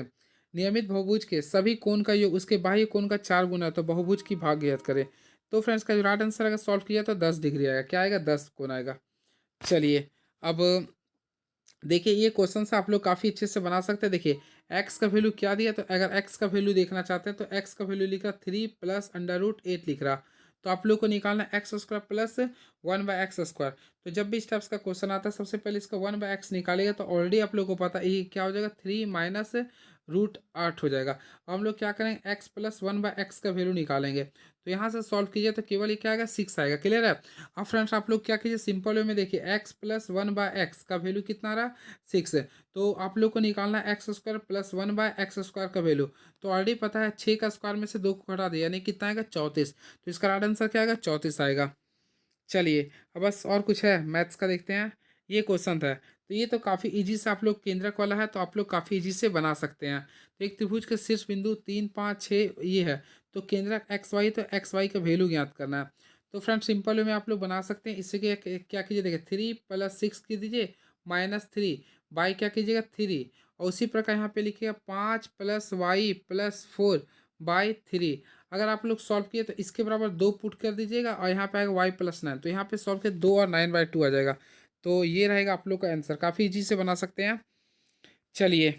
नियमित बहुभुज के सभी कोण का योग उसके बाह्य कोण का 4 गुना है तो बहुभुज की भाग ज्ञात करें। तो फ्रेंड्स का जो राइट आंसर अगर सॉल्व किया तो 10 डिग्री आएगा। क्या आएगा? 10 कोण आएगा। चलिए अब देखिए ये क्वेश्चन से आप लोग काफ़ी अच्छे से बना सकते हैं। देखिए एक्स का वैल्यू क्या दिया, तो अगर एक्स का वैल्यू देखना चाहते हैं तो एक्स का वैल्यू लिख रहा 3 प्लस अंडर रूट 8 लिख रहा। तो आप लोग को निकालना एक्स स्क्वायर प्लस 1/x²। तो जब भी इस टाइप्स का क्वेश्चन आता है सबसे पहले इसका 1/x निकालेगा। तो ऑलरेडी आप लोग को पता है ये क्या हो जाएगा? 3 माइनस √8 हो जाएगा। अब हम लोग क्या करेंगे? एक्स प्लस 1/x का वैल्यू निकालेंगे। तो यहाँ से सॉल्व कीजिए तो केवल ये क्या आएगा? 6 आएगा। क्लियर है। अब फ्रेंड्स आप लोग क्या कीजिए, सिंपल वे में देखिए एक्स प्लस 1/x का वैल्यू कितना रहा? 6 है। तो आप लोग को निकालना है एक्स स्क्वायर प्लस 1/x² का वैल्यू। तो ऑलरेडी पता है 6 का स्क्वायर में से 2 को घटा दिया, यानी कितना आएगा? 34। तो इसका राइट आंसर क्या आएगा? 34 आएगा। चलिए अब बस और कुछ है मैथ्स का देखते हैं। ये क्वेश्चन था। तो ये तो काफ़ी ईज़ी से आप लोग केंद्रक वाला है, तो आप लोग काफ़ी ईज़ी से बना सकते हैं। तो एक त्रिभुज के शीर्ष बिंदु 3, 5, 6 ये है, तो केंद्रक एक्स वाई, तो एक्स वाई का वैल्यू ज्ञात करना है। तो फ्रेंड्स सिंपल वे में आप लोग बना सकते हैं। इससे क्या कीजिए, देखिए 3 + 6 की दीजिए -3 बाई क्या कीजिएगा 3, और उसी प्रकार यहाँ पे लिखिएगा 5 + वाई + 4 बाई 3। अगर आप लोग सॉल्व किए तो इसके बराबर 2 पुट कर दीजिएगा, और यहाँ पे आएगा y + 9, तो यहाँ पे सॉल्व किया 2 और 9/2 आ जाएगा। तो ये रहेगा आप लोग का आंसर, काफ़ी ईज़ी से बना सकते हैं। चलिए,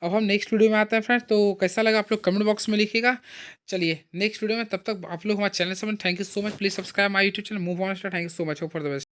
अब हम नेक्स्ट वीडियो में आते हैं फ्रेंड्स, तो कैसा लगा आप लोग कमेंट बॉक्स में लिखिएगा। चलिए नेक्स्ट वीडियो में, तब तक आप लोग हमारे चैनल से thank you so much, please subscribe my YouTube channel move on star. Thank you so much, hope for the best.